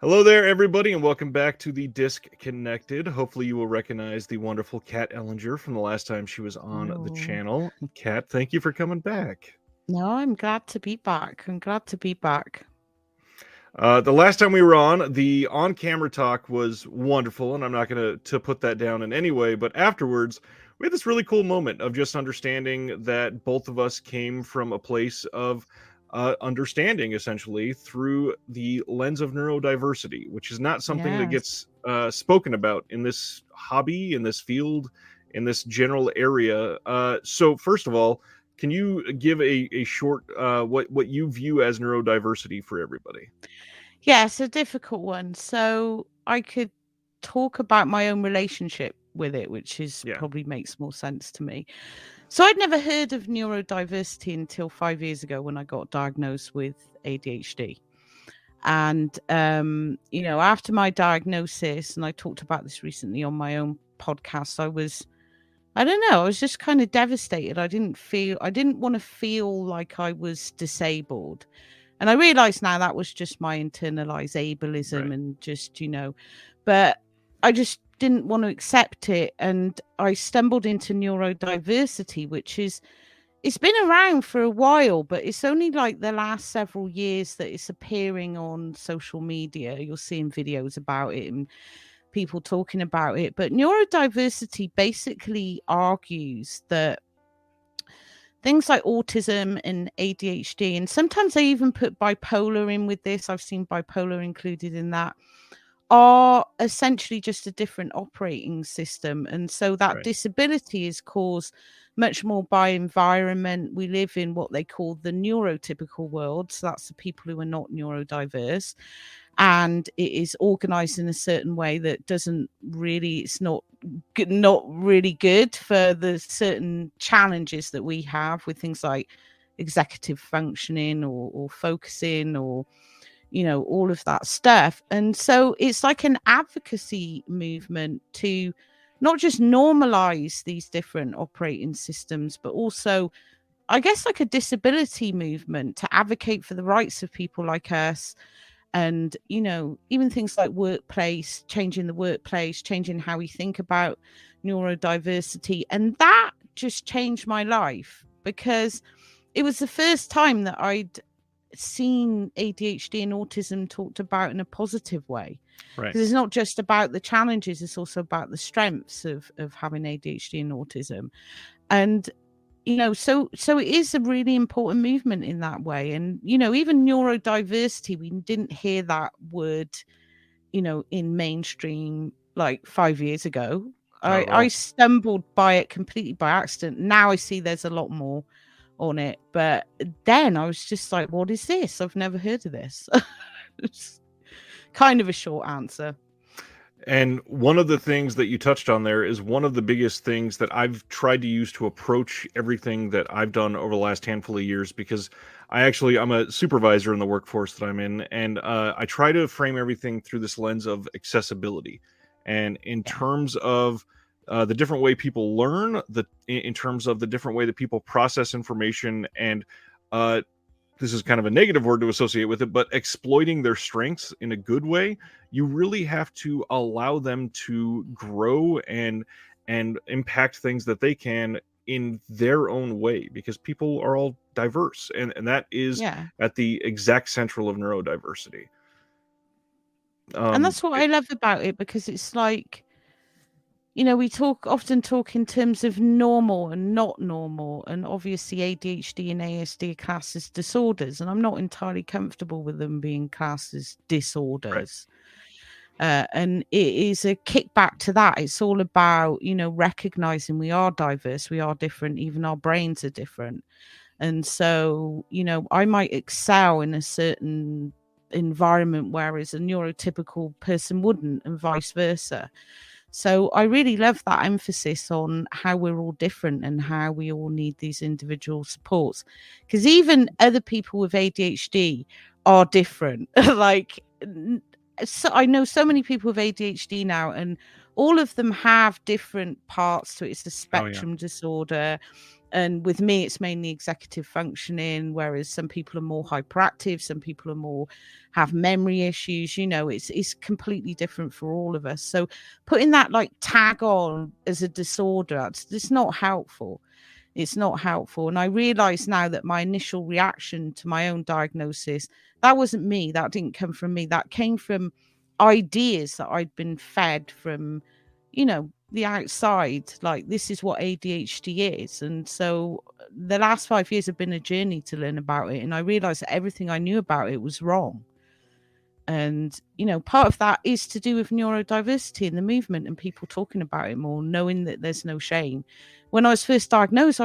Hello there, everybody, and welcome back to the Disc Connected. Hopefully you will recognize the wonderful Kat Ellinger from the last time she was on the channel. Kat, thank you for coming back. No, I'm glad to be back. The last time we were on, the on-camera talk was wonderful, and I'm not going to put that down in any way, but afterwards, we had this really cool moment of just understanding that both of us came from a place of understanding, essentially, through the lens of neurodiversity, which is not something that gets spoken about in this hobby, in this field, in this general area. So first of all, can you give a short what you view as neurodiversity for everybody? Yeah, it's a difficult one. So I could talk about my own relationship with it, which probably makes more sense to me. So I'd never heard of neurodiversity until 5 years ago when I got diagnosed with ADHD. And, after my diagnosis, and I talked about this recently on my own podcast, I was just kind of devastated. I didn't want to feel like I was disabled. And I realize now that was just my internalized ableism and just, but I just didn't want to accept it. And I stumbled into neurodiversity, it's been around for a while, but it's only like the last several years that it's appearing on social media. You're seeing videos about it and people talking about it. But neurodiversity basically argues that things like autism and ADHD, and sometimes they even put bipolar in with this. I've seen bipolar included in that, are essentially just a different operating system. And so that disability is caused much more by environment. We live in what they call the neurotypical world. So that's the people who are not neurodiverse. And it is organized in a certain way that it's not really good for the certain challenges that we have with things like executive functioning or focusing or all of that stuff. And so it's like an advocacy movement to not just normalize these different operating systems, but also, I guess, like a disability movement to advocate for the rights of people like us. And, even things like changing the workplace, changing how we think about neurodiversity. And that just changed my life because it was the first time that I'd seen ADHD and autism talked about in a positive way. Because it's not just about the challenges, it's also about the strengths of having ADHD and autism. And so it is a really important movement in that way. And, even neurodiversity, we didn't hear that word, in mainstream like 5 years ago. I stumbled by it completely by accident. Now I see there's a lot more on it. But then I was just like, what is this? I've never heard of this. It's kind of a short answer. And one of the things that you touched on there is one of the biggest things that I've tried to use to approach everything that I've done over the last handful of years, because I'm a supervisor in the workforce that I'm in, and I try to frame everything through this lens of accessibility. And in terms of the different way people learn, in terms of the different way that people process information, and this is kind of a negative word to associate with it, but exploiting their strengths in a good way, you really have to allow them to grow and impact things that they can in their own way, because people are all diverse, and that is at the exact central of neurodiversity. And that's what I love about it, because it's like, we often talk in terms of normal and not normal, and obviously ADHD and ASD are classed as disorders, and I'm not entirely comfortable with them being classed as disorders. And it is a kickback to that. It's all about, recognizing we are diverse, we are different, even our brains are different. And so, I might excel in a certain environment, whereas a neurotypical person wouldn't, and vice versa. So I really love that emphasis on how we're all different and how we all need these individual supports. Because even other people with ADHD are different. So I know so many people with ADHD now, and all of them have different parts to it. It's a Oh, yeah. spectrum disorder. And with me, it's mainly executive functioning, whereas some people are more hyperactive, some people are more have memory issues. You know, it's completely different for all of us. So putting that like tag on as a disorder, it's not helpful. It's not helpful. And I realize now that my initial reaction to my own diagnosis, that wasn't me. That didn't come from me. That came from ideas that I'd been fed from, you know, the outside. Like, this is what ADHD is. And so the last 5 years have been a journey to learn about it. And I realized that everything I knew about it was wrong. And, you know, part of that is to do with neurodiversity and the movement and people talking about it more, knowing that there's no shame. When I was first diagnosed,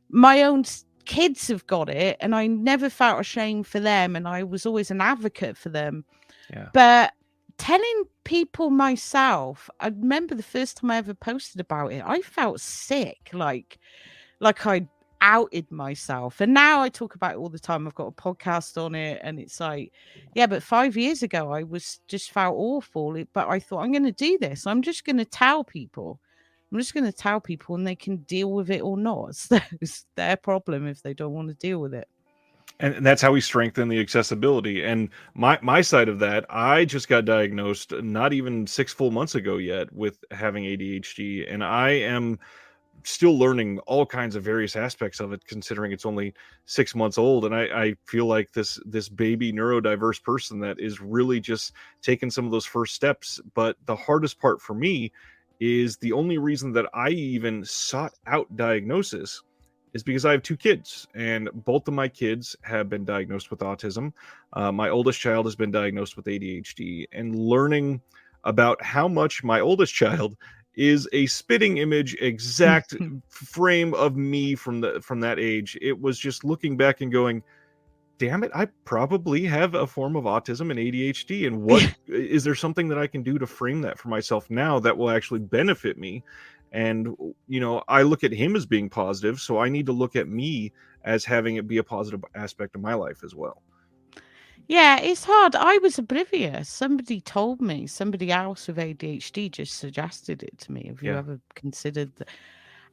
my own kids have got it, and I never felt ashamed for them. And I was always an advocate for them. Yeah. But telling people myself, I remember the first time I ever posted about it, I felt sick, like I outed myself. And now I talk about it all the time. I've got a podcast on it, and it's like, yeah, but 5 years ago I was just felt awful. But I thought, I'm going to do this. I'm just going to tell people. I'm just going to tell people, and they can deal with it or not. It's their problem if they don't want to deal with it. And that's how we strengthen the accessibility. And my side of that, I just got diagnosed not even 6 full months ago yet with having ADHD, and I am still learning all kinds of various aspects of it, considering it's only 6 months old. And I feel like this baby neurodiverse person that is really just taking some of those first steps. But the hardest part for me is the only reason that I even sought out diagnosis is because I have 2 kids, and both of my kids have been diagnosed with autism. My oldest child has been diagnosed with ADHD, and learning about how much my oldest child is a spitting image exact frame of me from that age. It was just looking back and going, damn it, I probably have a form of autism and ADHD. And what is there something that I can do to frame that for myself now that will actually benefit me? And, you know, I look at him as being positive, so I need to look at me as having it be a positive aspect of my life as well. Yeah, it's hard. I was oblivious. Somebody told me, somebody else with ADHD just suggested it to me. Have you ever considered that?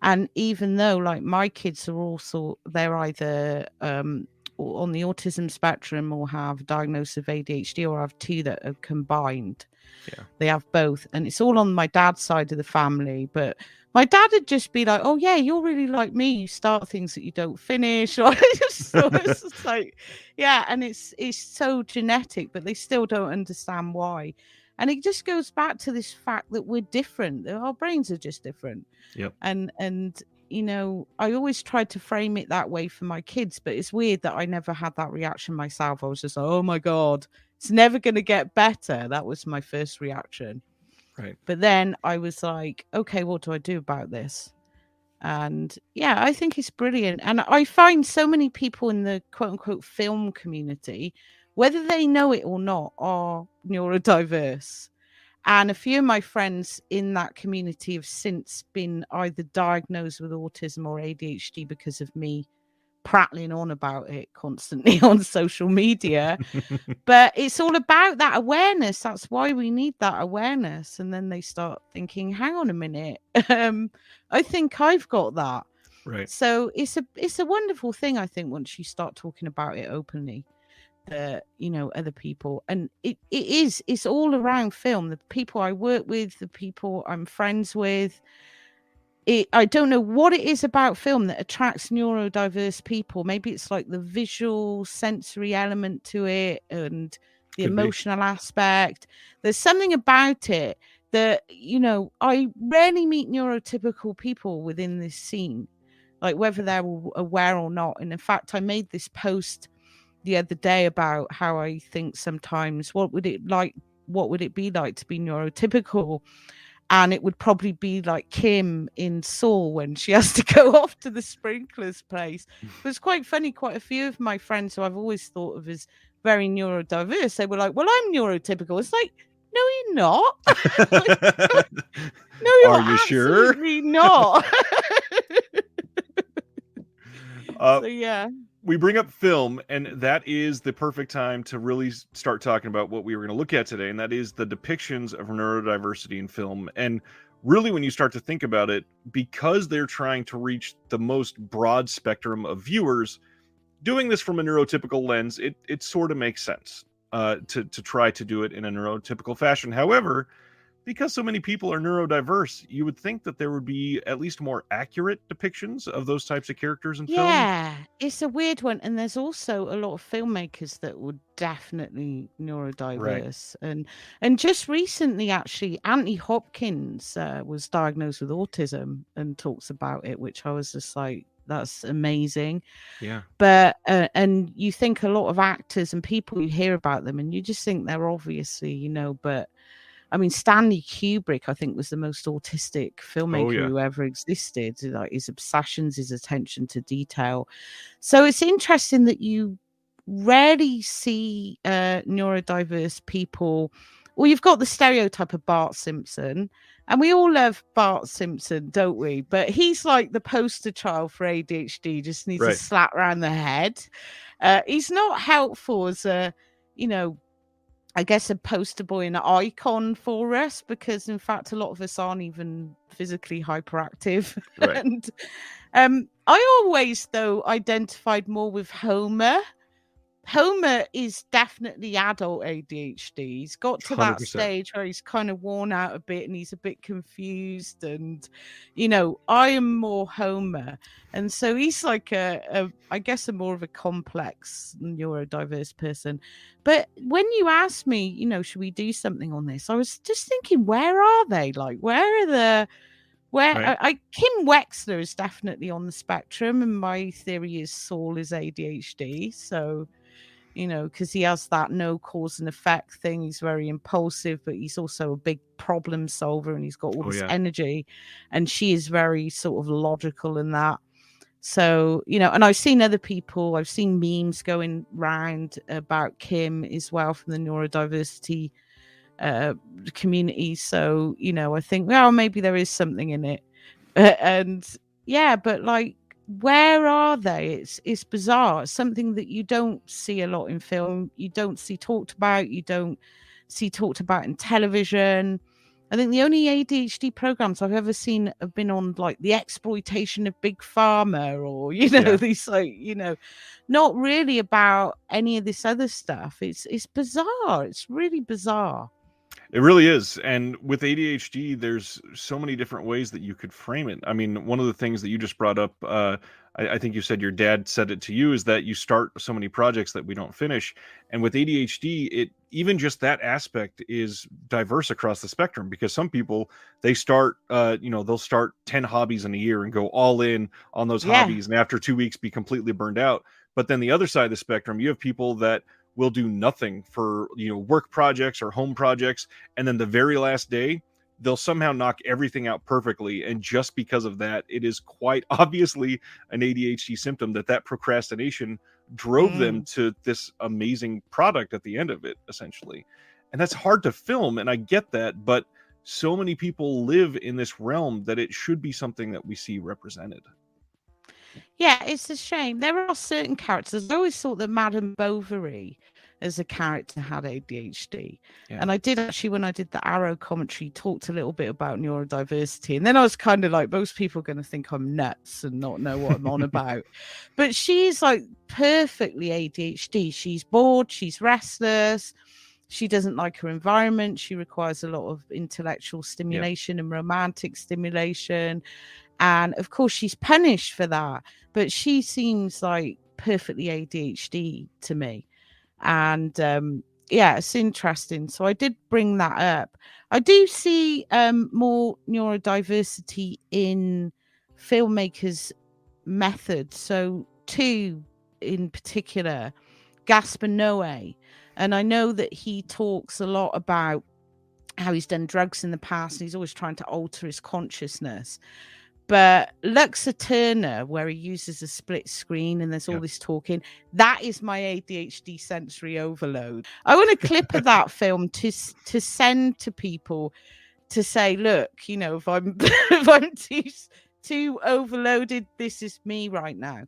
And even though, like, my kids are also, they're either on the autism spectrum or have diagnosis of ADHD, or have 2 that are combined. Yeah. They have both. And it's all on my dad's side of the family. But my dad would just be like, oh, yeah, you're really like me. You start things that you don't finish. Or so it's just like, yeah. And it's so genetic, but they still don't understand why. And it just goes back to this fact that we're different. Our brains are just different. Yep. And you know, I always tried to frame it that way for my kids, but it's weird that I never had that reaction myself. I was just like, oh my God, it's never going to get better. That was my first reaction. Right. But then I was like, okay, what do I do about this? And yeah, I think it's brilliant. And I find so many people in the quote unquote film community, whether they know it or not, are neurodiverse. And a few of my friends in that community have since been either diagnosed with autism or ADHD because of me prattling on about it constantly on social media. But it's all about that awareness. That's why we need that awareness. And then they start thinking, hang on a minute, I think I've got that. Right. So it's a wonderful thing, I think, once you start talking about it openly. You know, other people, and it's all around film. The people I work with, the people I'm friends with, I don't know what it is about film that attracts neurodiverse people. Maybe it's like the visual sensory element to it and the emotional aspect. There's something about it that, you know, I rarely meet neurotypical people within this scene, like whether they're aware or not. And in fact, I made this post the other day about how I think sometimes what would it be like to be neurotypical, and it would probably be like Kim in Saw when she has to go off to the sprinklers place. It was quite funny. Quite a few of my friends who I've always thought of as very neurodiverse, they were like, well, I'm neurotypical. It's like, no, you're not. Like, no, you're Are you sure? Not. So yeah. we bring up film, and that is the perfect time to really start talking about what we were going to look at today, and that is the depictions of neurodiversity in film. And really, when you start to think about it, because they're trying to reach the most broad spectrum of viewers, doing this from a neurotypical lens, it sort of makes sense to try to do it in a neurotypical fashion. However, because so many people are neurodiverse, you would think that there would be at least more accurate depictions of those types of characters in film. Yeah, it's a weird one. And there's also a lot of filmmakers that were definitely neurodiverse. Right. And just recently, actually, Anthony Hopkins was diagnosed with autism and talks about it, which I was just like, that's amazing. Yeah. But and you think a lot of actors and people, you hear about them and you just think they're obviously, but I mean, Stanley Kubrick, I think, was the most autistic filmmaker who ever existed. Like his obsessions, his attention to detail. So it's interesting that you rarely see neurodiverse people. Well, you've got the stereotype of Bart Simpson, and we all love Bart Simpson, don't we? But he's like the poster child for ADHD, just needs a slap around the head. He's not helpful as a, I guess, a poster boy and an icon for us, because in fact a lot of us aren't even physically hyperactive. Right. And I always, though, identified more with Homer. Homer is definitely adult ADHD. He's got to 100%. That stage where he's kind of worn out a bit and he's a bit confused. And, I am more Homer. And so he's like I guess, a more of a complex neurodiverse person. But when you asked me, should we do something on this? I was just thinking, where are they? Like, where are the... Right. Kim Wexler is definitely on the spectrum. And my theory is Saul is ADHD. So... because he has that no cause and effect thing. He's very impulsive, but he's also a big problem solver and he's got all this energy. And she is very sort of logical in that. So, and I've seen other people, I've seen memes going round about Kim as well from the neurodiversity community. So, I think, well, maybe there is something in it. But like, where are they? It's bizarre. It's something that you don't see a lot in film. You don't see talked about. You don't see talked about in television. I think the only ADHD programs I've ever seen have been on like the exploitation of big pharma, or these like not really about any of this other stuff. It's bizarre. It's really bizarre. It really is. And with ADHD, there's so many different ways that you could frame it. I mean, one of the things that you just brought up, I think you said your dad said it to you, is that you start so many projects that we don't finish. And with ADHD, even just that aspect is diverse across the spectrum, because some people, they start, they'll start 10 hobbies in a year and go all in on those hobbies. And after 2 weeks, be completely burned out. But then the other side of the spectrum, you have people that will do nothing for work projects or home projects, and then the very last day they'll somehow knock everything out perfectly. And just because of that, it is quite obviously an ADHD symptom that procrastination drove them to this amazing product at the end of it, essentially. And that's hard to film, and I get that, but so many people live in this realm that it should be something that we see represented. Yeah, it's a shame. There are certain characters. I always thought that Madame Bovary as a character had ADHD. Yeah. And I did actually, when I did the Arrow commentary, talked a little bit about neurodiversity. And then I was kind of like, most people are going to think I'm nuts and not know what I'm on about. But she's like perfectly ADHD. She's bored. She's restless. She doesn't like her environment. She requires a lot of intellectual stimulation and romantic stimulation. And of course, she's punished for that. But she seems like perfectly ADHD to me. And it's interesting. So I did bring that up. I do see more neurodiversity in filmmakers' methods. So two in particular, Gaspar Noé. And I know that he talks a lot about how he's done drugs in the past and he's always trying to alter his consciousness. But Lux Eterna, where he uses a split screen and there's all this talking, that is my ADHD sensory overload. I want a clip of that film to send to people to say, look, if I'm if I'm too overloaded, this is me right now.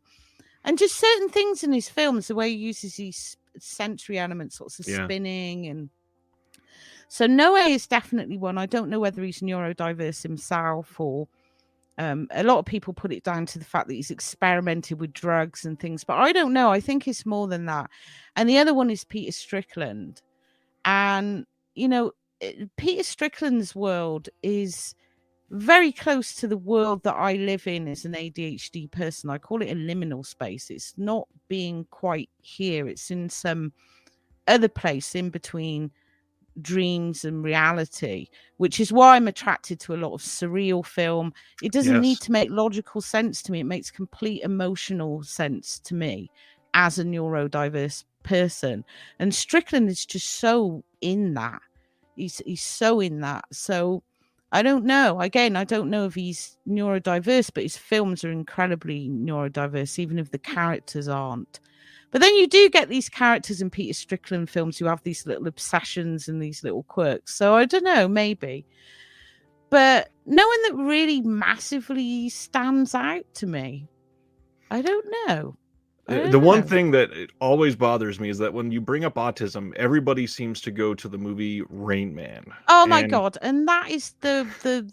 And just certain things in his films, the way he uses these sensory elements, sorts of Yeah. spinning. And so Noe is definitely one. I don't know whether he's neurodiverse himself, or a lot of people put it down to the fact that he's experimented with drugs and things, but I don't know. I think it's more than that. And the other one is Peter Strickland. And, you know, Peter Strickland's world is very close to the world that I live in as an ADHD person. I call it a liminal space. It's not being quite here. It's in some other place in between dreams and reality, which is why I'm attracted to a lot of surreal film. It doesn't need to make logical sense to me. It makes complete emotional sense to me as a neurodiverse person. And Strickland is just so in that. He's so in that. So I don't know. Again, I don't know if he's neurodiverse, but his films are incredibly neurodiverse, even if the characters aren't. But then you do get these characters in Peter Strickland films who have these little obsessions and these little quirks. So I don't know, maybe. But no one that really massively stands out to me. I don't know. The one thing that always bothers me is that when you bring up autism, everybody seems to go to the movie Rain Man. Oh my God. And that is the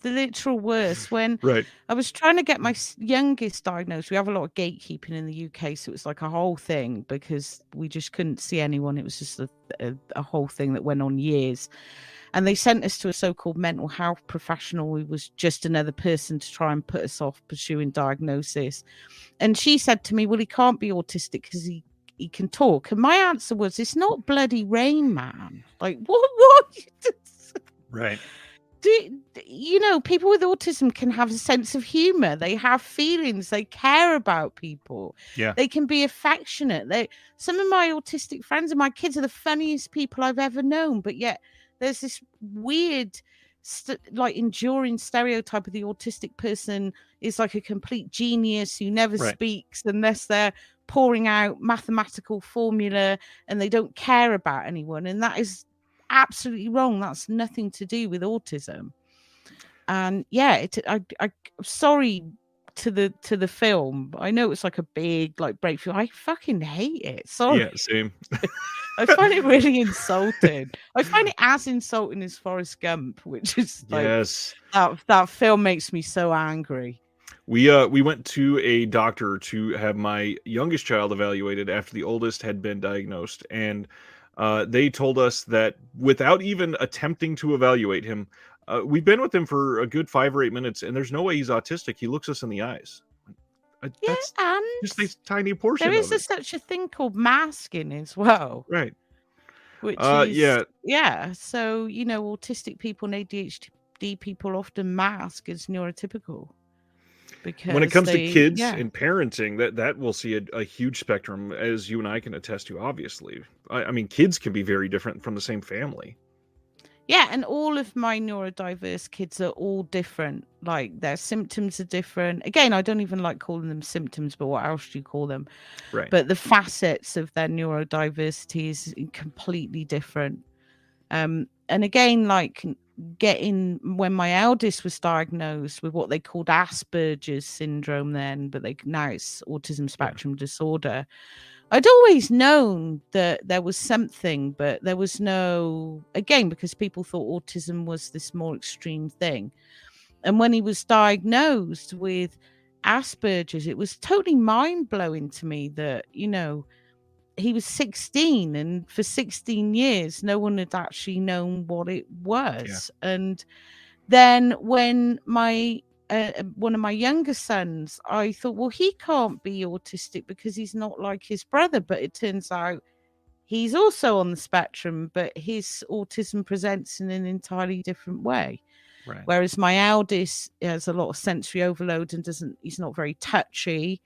literal worst. When right. I was trying to get my youngest diagnosed, we have a lot of gatekeeping in the UK. So it was like a whole thing because we just couldn't see anyone. It was just a whole thing that went on years. And they sent us to a so-called mental health professional who was just another person to try and put us off pursuing diagnosis. And she said to me, well, he can't be autistic because he can talk. And my answer was, it's not bloody Rain Man. Like, what? Right. You know, people with autism can have a sense of humor. They have feelings. They care about people. Yeah. They can be affectionate. Some of my autistic friends and my kids are the funniest people I've ever known. But yet there's this weird, like enduring stereotype of the autistic person is like a complete genius who never speaks unless they're pouring out mathematical formula and they don't care about anyone. And that is absolutely wrong. That's nothing to do with autism. And yeah, I'm sorry to the film. I know it's like a big like breakthrough. I fucking hate it. Sorry. Yeah, same. I find it really insulting. I find it as insulting as Forrest Gump, which is like that film makes me so angry. We went to a doctor to have my youngest child evaluated after the oldest had been diagnosed, and they told us that without even attempting to evaluate him, we've been with him for a good 5 or 8 minutes, and there's no way he's autistic. He looks us in the eyes. That's and just a tiny portion. There is such a thing called masking as well, right? Which is yeah. So you know, autistic people and ADHD people often mask as neurotypical. Because when it comes to kids and parenting, that will see a huge spectrum, as you and I can attest to. Obviously, I mean, kids can be very different from the same family. Yeah, and all of my neurodiverse kids are all different. Like their symptoms are different. Again, I don't even like calling them symptoms, but what else do you call them? Right. But the facets of their neurodiversity is completely different. And again, like when my eldest was diagnosed with what they called Asperger's syndrome then, but now it's autism spectrum disorder. I'd always known that there was something, but there was no, again, because people thought autism was this more extreme thing. And when he was diagnosed with Asperger's, it was totally mind-blowing to me that, you know, he was 16 and for 16 years, no one had actually known what it was. Yeah. And then when one of my younger sons, I thought, well, he can't be autistic because he's not like his brother. But it turns out he's also on the spectrum, but his autism presents in an entirely different way. Right. Whereas my eldest has a lot of sensory overload and he's not very touchy.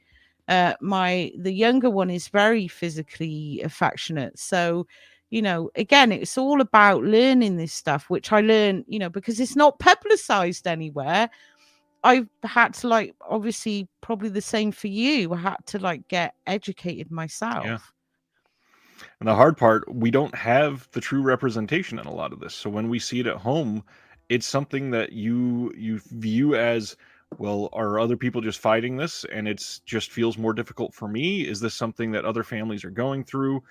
The younger one is very physically affectionate. So, you know, again, it's all about learning this stuff, which I learned, you know, because it's not publicized anywhere. I've had to, like, obviously probably the same for you. I had to like get educated myself. Yeah. And the hard part, we don't have the true representation in a lot of this. So when we see it at home, it's something that you view as, well, are other people just fighting this and it's just feels more difficult for me? Is this something that other families are going through?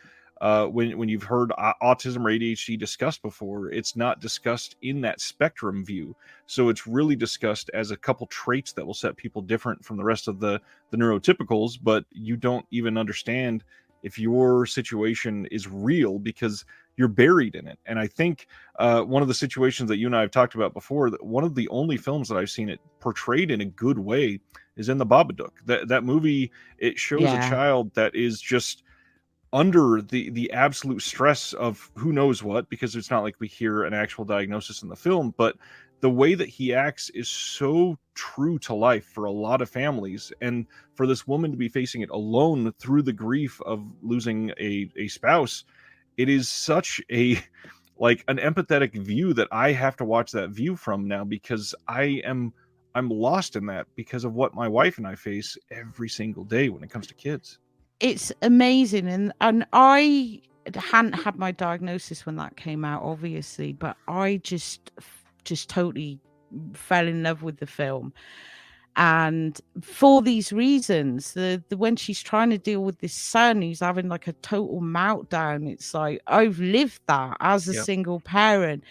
When you've heard autism or ADHD discussed before, it's not discussed in that spectrum view. So it's really discussed as a couple traits that will set people different from the rest of the neurotypicals, but you don't even understand if your situation is real because you're buried in it. And I think one of the situations that you and I have talked about before, that one of the only films that I've seen it portrayed in a good way is in the Babadook. That movie, it shows a Yeah. child that is just under the absolute stress of who knows what, because it's not like we hear an actual diagnosis in the film, but the way that he acts is so true to life for a lot of families. And for this woman to be facing it alone through the grief of losing a spouse, it is such a like an empathetic view that I have to watch that view from now, because I'm lost in that because of what my wife and I face every single day when it comes to kids. It's amazing, and I hadn't had my diagnosis when that came out, obviously, but I just totally fell in love with the film. And for these reasons, the when she's trying to deal with this son who's having like a total meltdown, it's like I've lived that as a Yep. single parent,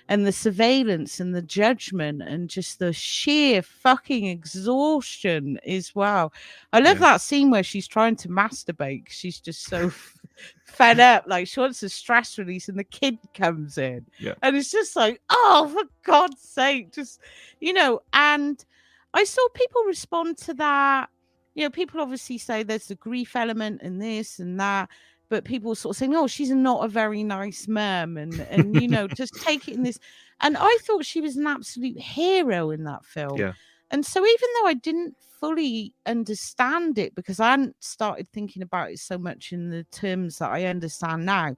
and the surveillance and the judgment and just the sheer fucking exhaustion as well. I love that scene where she's trying to masturbate. She's just so fed up, like she wants a stress release, and the kid comes in, and it's just like, oh, for God's sake, just and I saw people respond to that. People obviously say there's the grief element and this and that, but people sort of saying, oh, she's not a very nice mum, and just take it in this. And I thought she was an absolute hero in that film. Yeah. And so even though I didn't fully understand it, because I hadn't started thinking about it so much in the terms that I understand now,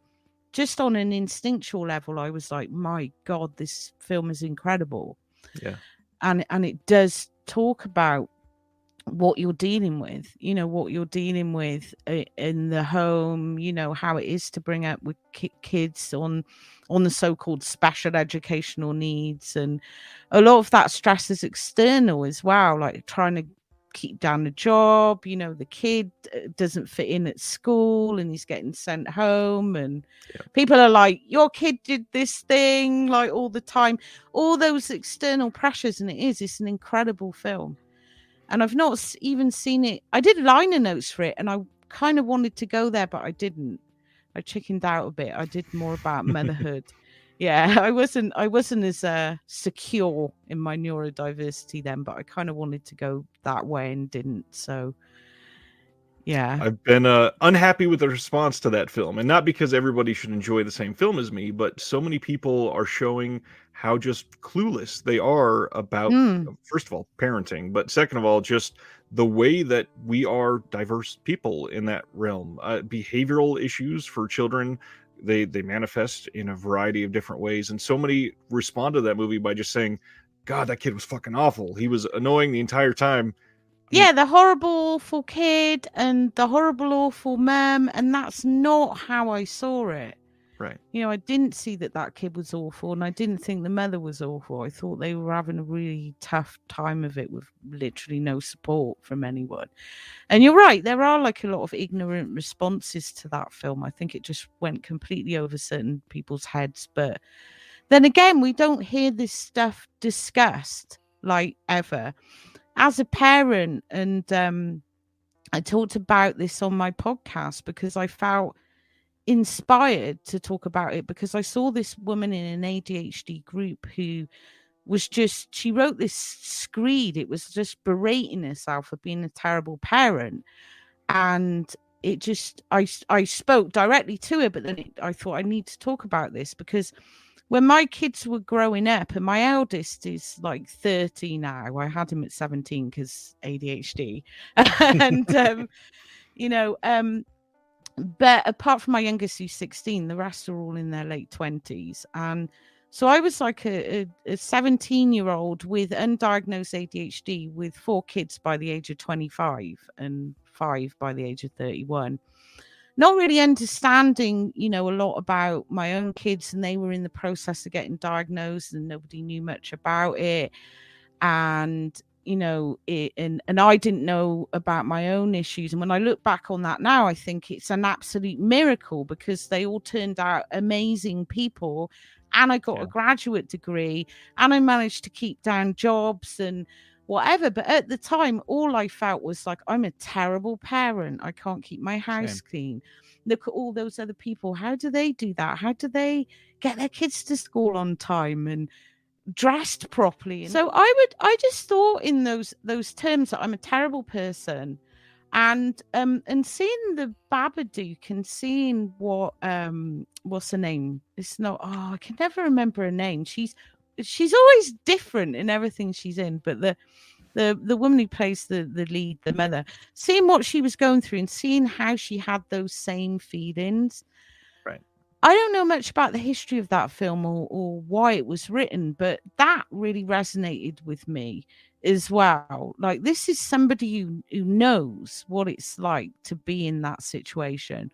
just on an instinctual level, I was like, my God, this film is incredible. Yeah. And it does talk about what you're dealing with, what you're dealing with in the home, how it is to bring up with kids on the so-called special educational needs. And a lot of that stress is external as well, like trying to keep down the job, the kid doesn't fit in at school and he's getting sent home, and people are like, your kid did this thing, like all the time, all those external pressures. And it's an incredible film, and I've not even seen it. I did liner notes for it and I kind of wanted to go there, but I didn't. I chickened out a bit. I did more about motherhood. Yeah, I wasn't as secure in my neurodiversity then, but I kind of wanted to go that way and didn't. So, yeah. I've been unhappy with the response to that film, and not because everybody should enjoy the same film as me, but so many people are showing how just clueless they are about, first of all, parenting, but second of all, just the way that we are diverse people in that realm. Behavioral issues for children, they manifest in a variety of different ways, and so many respond to that movie by just saying, God, that kid was fucking awful. He was annoying the entire time. Yeah, the horrible, awful kid and the horrible, awful mum, and that's not how I saw it. Right. I didn't see that kid was awful, and I didn't think the mother was awful. I thought they were having a really tough time of it with literally no support from anyone. And you're right, there are like a lot of ignorant responses to that film. I think it just went completely over certain people's heads. But then again, we don't hear this stuff discussed like ever. As a parent, and I talked about this on my podcast because I felt inspired to talk about it, because I saw this woman in an ADHD group who was she wrote this screed. It was just berating herself for being a terrible parent. And it just, I spoke directly to her, but then I thought I need to talk about this, because when my kids were growing up, and my eldest is like 30 now, I had him at 17 because ADHD. And, but apart from my youngest, who's 16, the rest are all in their late 20s. And so I was like a 17-year-old with undiagnosed ADHD with 4 kids by the age of 25 and 5 by the age of 31. Not really understanding, a lot about my own kids, and they were in the process of getting diagnosed and nobody knew much about it. And and I didn't know about my own issues. And when I look back on that now, I think it's an absolute miracle because they all turned out amazing people. And I got a graduate degree and I managed to keep down jobs and whatever. But at the time, all I felt was like, I'm a terrible parent. I can't keep my house clean. Look at all those other people. How do they do that? How do they get their kids to school on time and dressed properly? So I just thought in those terms that I'm a terrible person. And seeing the Babadook and seeing what's her name? It's not, I can never remember her name. She's always different in everything she's in, but the woman who plays the lead, the mother, seeing what she was going through and seeing how she had those same feelings. Right. I don't know much about the history of that film or why it was written, but that really resonated with me as well. Like, this is somebody who knows what it's like to be in that situation,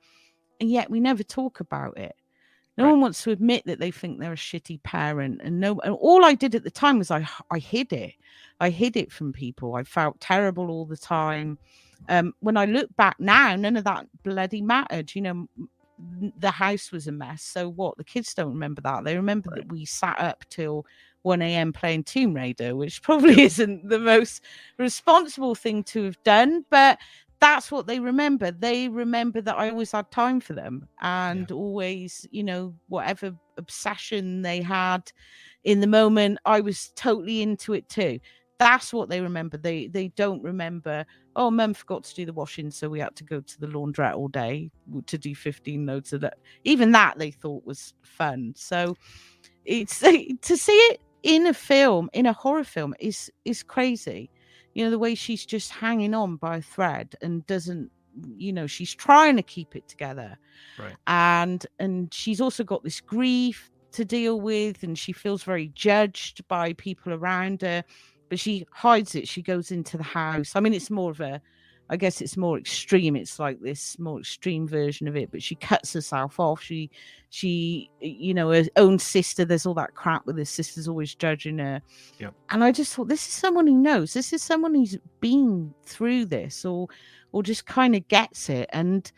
and yet we never talk about it. No one wants to admit that they think they're a shitty parent, and all I did at the time was I hid it. I hid it from people. I felt terrible all the time. When I look back now, none of that bloody mattered. The house was a mess. So what? The kids don't remember that. They remember that we sat up till 1 a.m. playing Tomb Raider, which probably isn't the most responsible thing to have done, but that's what they remember. They remember that I always had time for them and always, whatever obsession they had in the moment, I was totally into it too. That's what they remember. They don't remember, oh, Mum forgot to do the washing, so we had to go to the laundrette all day to do 15 loads of that. Even that they thought was fun. So it's to see it in a film, in a horror film, is crazy. The way she's just hanging on by a thread and doesn't, she's trying to keep it together. Right. And she's also got this grief to deal with, and she feels very judged by people around her, but she hides it. She goes into the house. I mean, it's more of I guess it's more extreme. It's like this more extreme version of it, but she cuts herself off. She, her own sister, there's all that crap with her sister's always judging her. Yep. And I just thought, this is someone who knows. This is someone who's been through this or just kind of gets it. And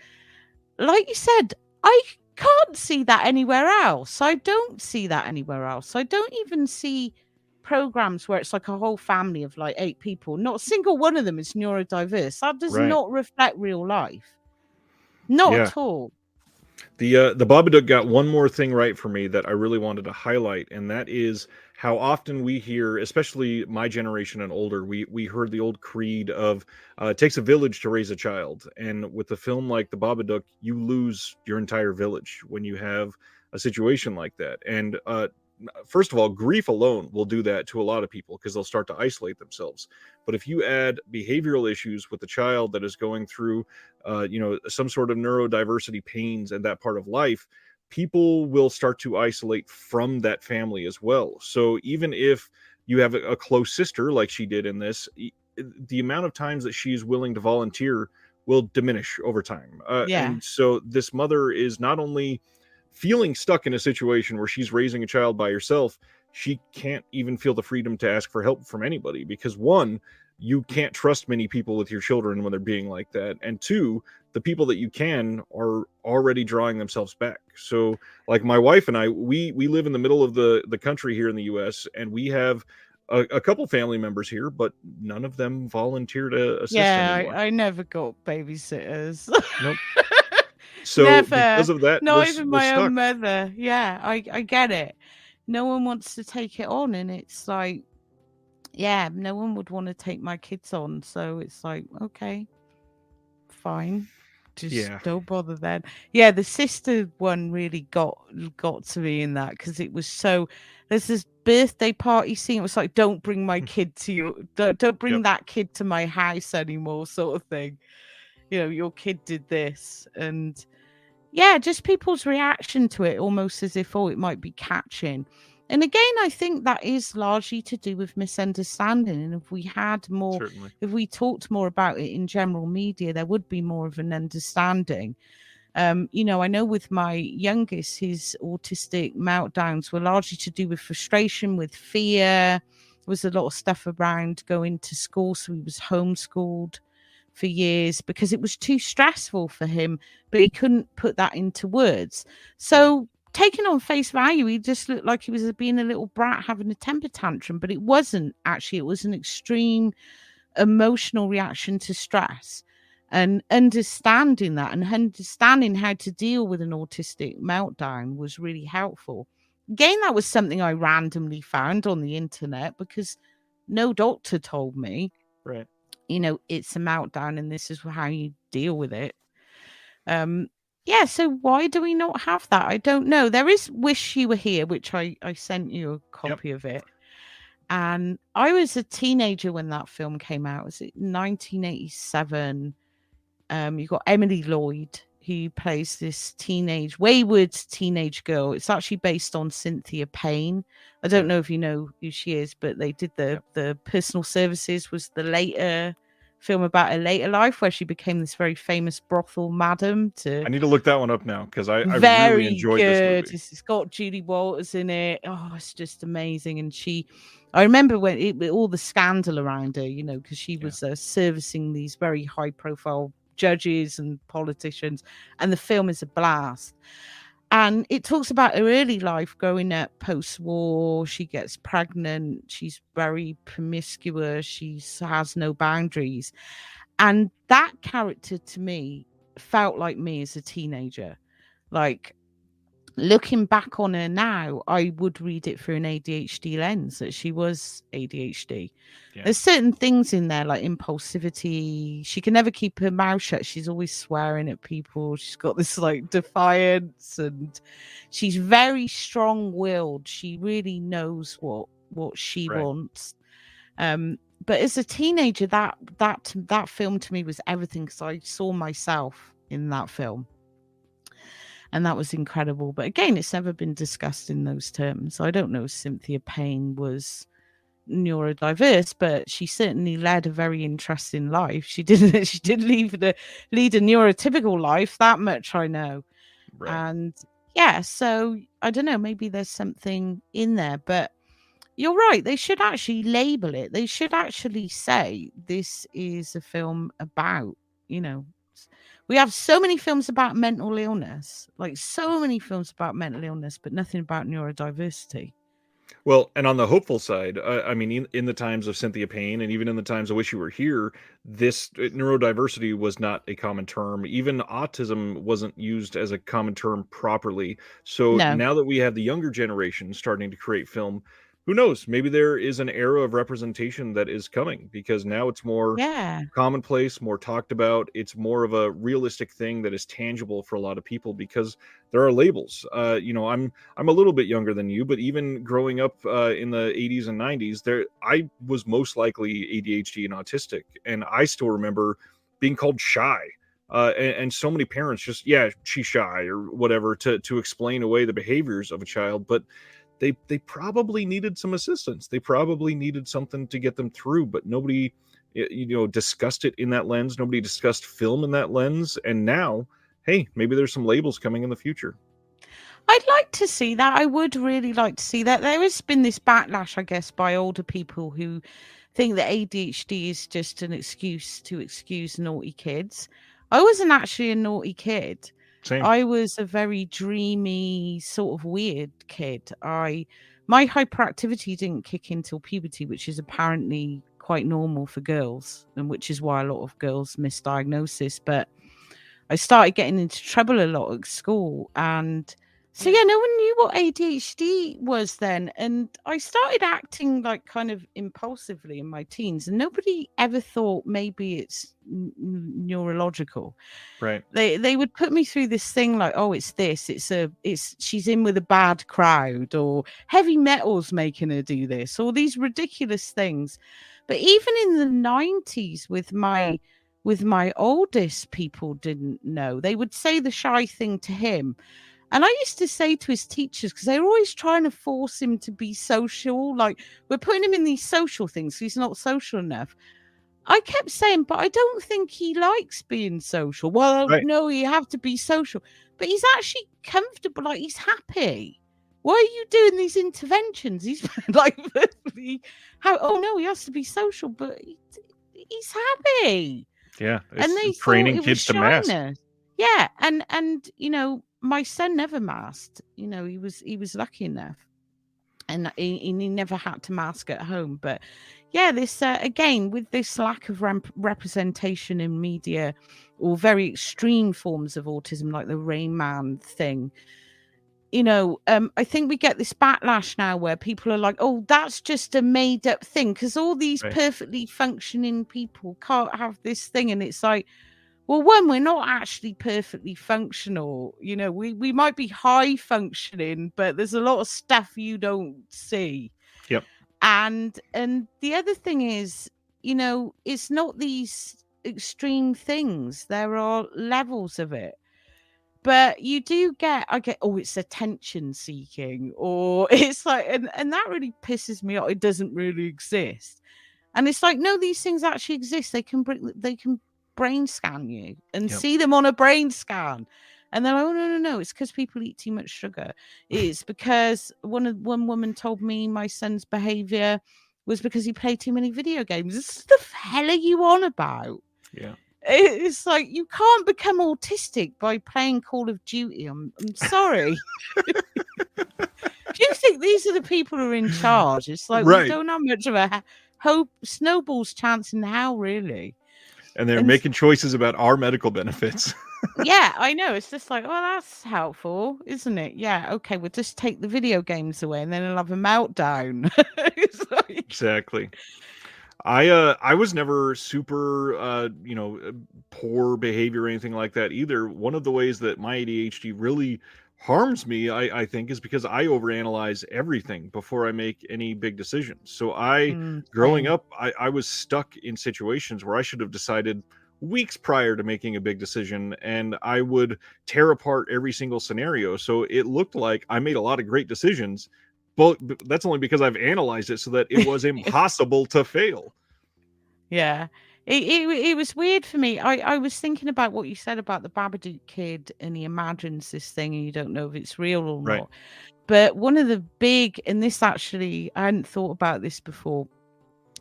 like you said, I can't see that anywhere else. I don't see that anywhere else. I don't even see programs where it's like a whole family of like 8 people. Not a single one of them is neurodiverse. That does not reflect real life. Not at all. The Babadook got one more thing right for me that I really wanted to highlight, and that is how often we hear, especially my generation and older, we heard the old creed of it takes a village to raise a child. And with a film like the Babadook, you lose your entire village when you have a situation like that. And first of all, grief alone will do that to a lot of people because they'll start to isolate themselves. But if you add behavioral issues with a child that is going through, some sort of neurodiversity pains and that part of life, people will start to isolate from that family as well. So even if you have a close sister like she did in this, the amount of times that she's willing to volunteer will diminish over time. And so this mother is not only feeling stuck in a situation where she's raising a child by herself, she can't even feel the freedom to ask for help from anybody because, one, you can't trust many people with your children when they're being like that, and two, the people that you can are already drawing themselves back. So like my wife and I, we live in the middle of the country here in the US, and we have a couple family members here, but none of them volunteer to assist anymore. I never got babysitters. Nope. So never. Because of that, not even my own mother. I get it. No one wants to take it on, and it's like, no one would want to take my kids on. So it's like, okay, fine, just don't bother then. The sister one really got to me in that because it was so. There's this birthday party scene. It was like, don't bring my kid to you. Don't bring that kid to my house anymore, sort of thing. Your kid did this, and just people's reaction to it, almost as if, it might be catching. And again, I think that is largely to do with misunderstanding. And if we had more, if we talked more about it in general media, there would be more of an understanding. I know with my youngest, his autistic meltdowns were largely to do with frustration, with fear, was a lot of stuff around going to school, so he was homeschooled for years because it was too stressful for him, but he couldn't put that into words. So taken on face value, he just looked like he was being a little brat having a temper tantrum, but it wasn't actually. It was an extreme emotional reaction to stress, and understanding that and understanding how to deal with an autistic meltdown was really helpful. Again, that was something I randomly found on the internet because no doctor told me, Right. It's a meltdown and this is how you deal with it. Yeah, so why do we not have that? I don't know. There is Wish You Were Here, which I sent you a copy of it. And I was a teenager when that film came out. Was it 1987? You got Emily Lloyd, who plays this wayward teenage girl. It's actually based on Cynthia Payne. I don't know if you know who she is, but they did the Personal Services was the later film about her later life where she became this very famous brothel madam. I need to look that one up now because I really enjoyed this movie. It's got Julie Walters in it. Oh, it's just amazing. And I remember when all the scandal around her, because she was servicing these very high profile judges and politicians, and the film is a blast. And it talks about her early life growing up post-war. She gets pregnant. She's very promiscuous. She has no boundaries. And that character to me felt like me as a teenager. Like, looking back on her now, I would read it through an ADHD lens, that she was ADHD. Yeah. There's certain things in there like impulsivity. She can never keep her mouth shut. She's always swearing at people. She's got this like defiance, and she's very strong-willed. She really knows what she wants. But as a teenager, that film to me was everything, because I saw myself in that film. And that was incredible. But again, it's never been discussed in those terms. I don't know if Cynthia Payne was neurodiverse, but she certainly led a very interesting life. She did lead a neurotypical life. That much I know. Right. And yeah, so I don't know, maybe there's something in there. But you're right. They should actually label it. They should actually say this is a film about, we have so many films about mental illness, but nothing about neurodiversity. Well, and on the hopeful side, I mean, in the times of Cynthia Payne, and even in the times I Wish You Were Here, this neurodiversity was not a common term. Even autism wasn't used as a common term properly. So now that we have the younger generation starting to create film, who knows? Maybe there is an era of representation that is coming, because now it's more commonplace, more talked about. It's more of a realistic thing that is tangible for a lot of people because there are labels. I'm a little bit younger than you, but even growing up in the 80s and 90s, I was most likely ADHD and autistic, and I still remember being called shy. And so many parents just, she's shy or whatever to explain away the behaviors of a child, but they probably needed some assistance. They probably needed something to get them through, but nobody, discussed it in that lens. Nobody discussed film in that lens. And now, hey, maybe there's some labels coming in the future. I'd like to see that. I would really like to see that. There has been this backlash, I guess, by older people who think that ADHD is just an excuse to excuse naughty kids. I wasn't actually a naughty kid. Same. I was a very dreamy, sort of weird kid. My hyperactivity didn't kick in till puberty, which is apparently quite normal for girls, and which is why a lot of girls misdiagnosis. But I started getting into trouble a lot at school, and so no one knew what ADHD was then. And I started acting like kind of impulsively in my teens, and nobody ever thought maybe it's neurological. Right. They would put me through this thing like, oh, it's this, she's in with a bad crowd, or heavy metal's making her do this, all these ridiculous things. But even in the 90s with my oldest, people didn't know. They would say the shy thing to him. And I used to say to his teachers, because they were always trying to force him to be social, like we're putting him in these social things, so he's not social enough. I kept saying, but I don't think he likes being social. Well, no, you have to be social. But he's actually comfortable, like he's happy. why are you doing these interventions? He's like, oh no, he has to be social, but he's happy. Yeah, And they training thought it was kids to mask. shyness. Yeah, and my son never masked. He was lucky enough, and he never had to mask at home. But yeah, this again, with this lack of representation in media, or very extreme forms of autism, like the Rain Man thing. I think we get this backlash now where people are like, oh, that's just a made up thing, because all these perfectly functioning people can't have this thing. And it's like, well, one, we're not actually perfectly functional. We might be high functioning, but there's a lot of stuff you don't see. Yep. And the other thing is, it's not these extreme things. There are levels of it. But you do it's attention seeking, or it's like, and that really pisses me off. It doesn't really exist. And it's like, no, these things actually exist. They can brain scan you and see them on a brain scan. And they're like, oh, no, it's because people eat too much sugar. It's because one woman told me my son's behavior was because he played too many video games. What the hell are you on about? Yeah. It's like, you can't become autistic by playing Call of Duty. I'm sorry. Do you think these are the people who are in charge? It's like, we don't have much of a snowball's chance in hell, really. And they're making choices about our medical benefits. Yeah, I know. It's just like, well, that's helpful, isn't it? Yeah, okay, we'll just take the video games away and then he'll have a meltdown. Exactly. I was never super, poor behavior or anything like that either. One of the ways that my ADHD really harms me, I think, is because I overanalyze everything before I make any big decisions. So growing up, I was stuck in situations where I should have decided weeks prior to making a big decision, and I would tear apart every single scenario. So it looked like I made a lot of great decisions, but that's only because I've analyzed it so that it was impossible to fail. Yeah. It was weird for me. I was thinking about what you said about the Babadook kid, and he imagines this thing and you don't know if it's real or not. But one of the big, and this actually, I hadn't thought about this before.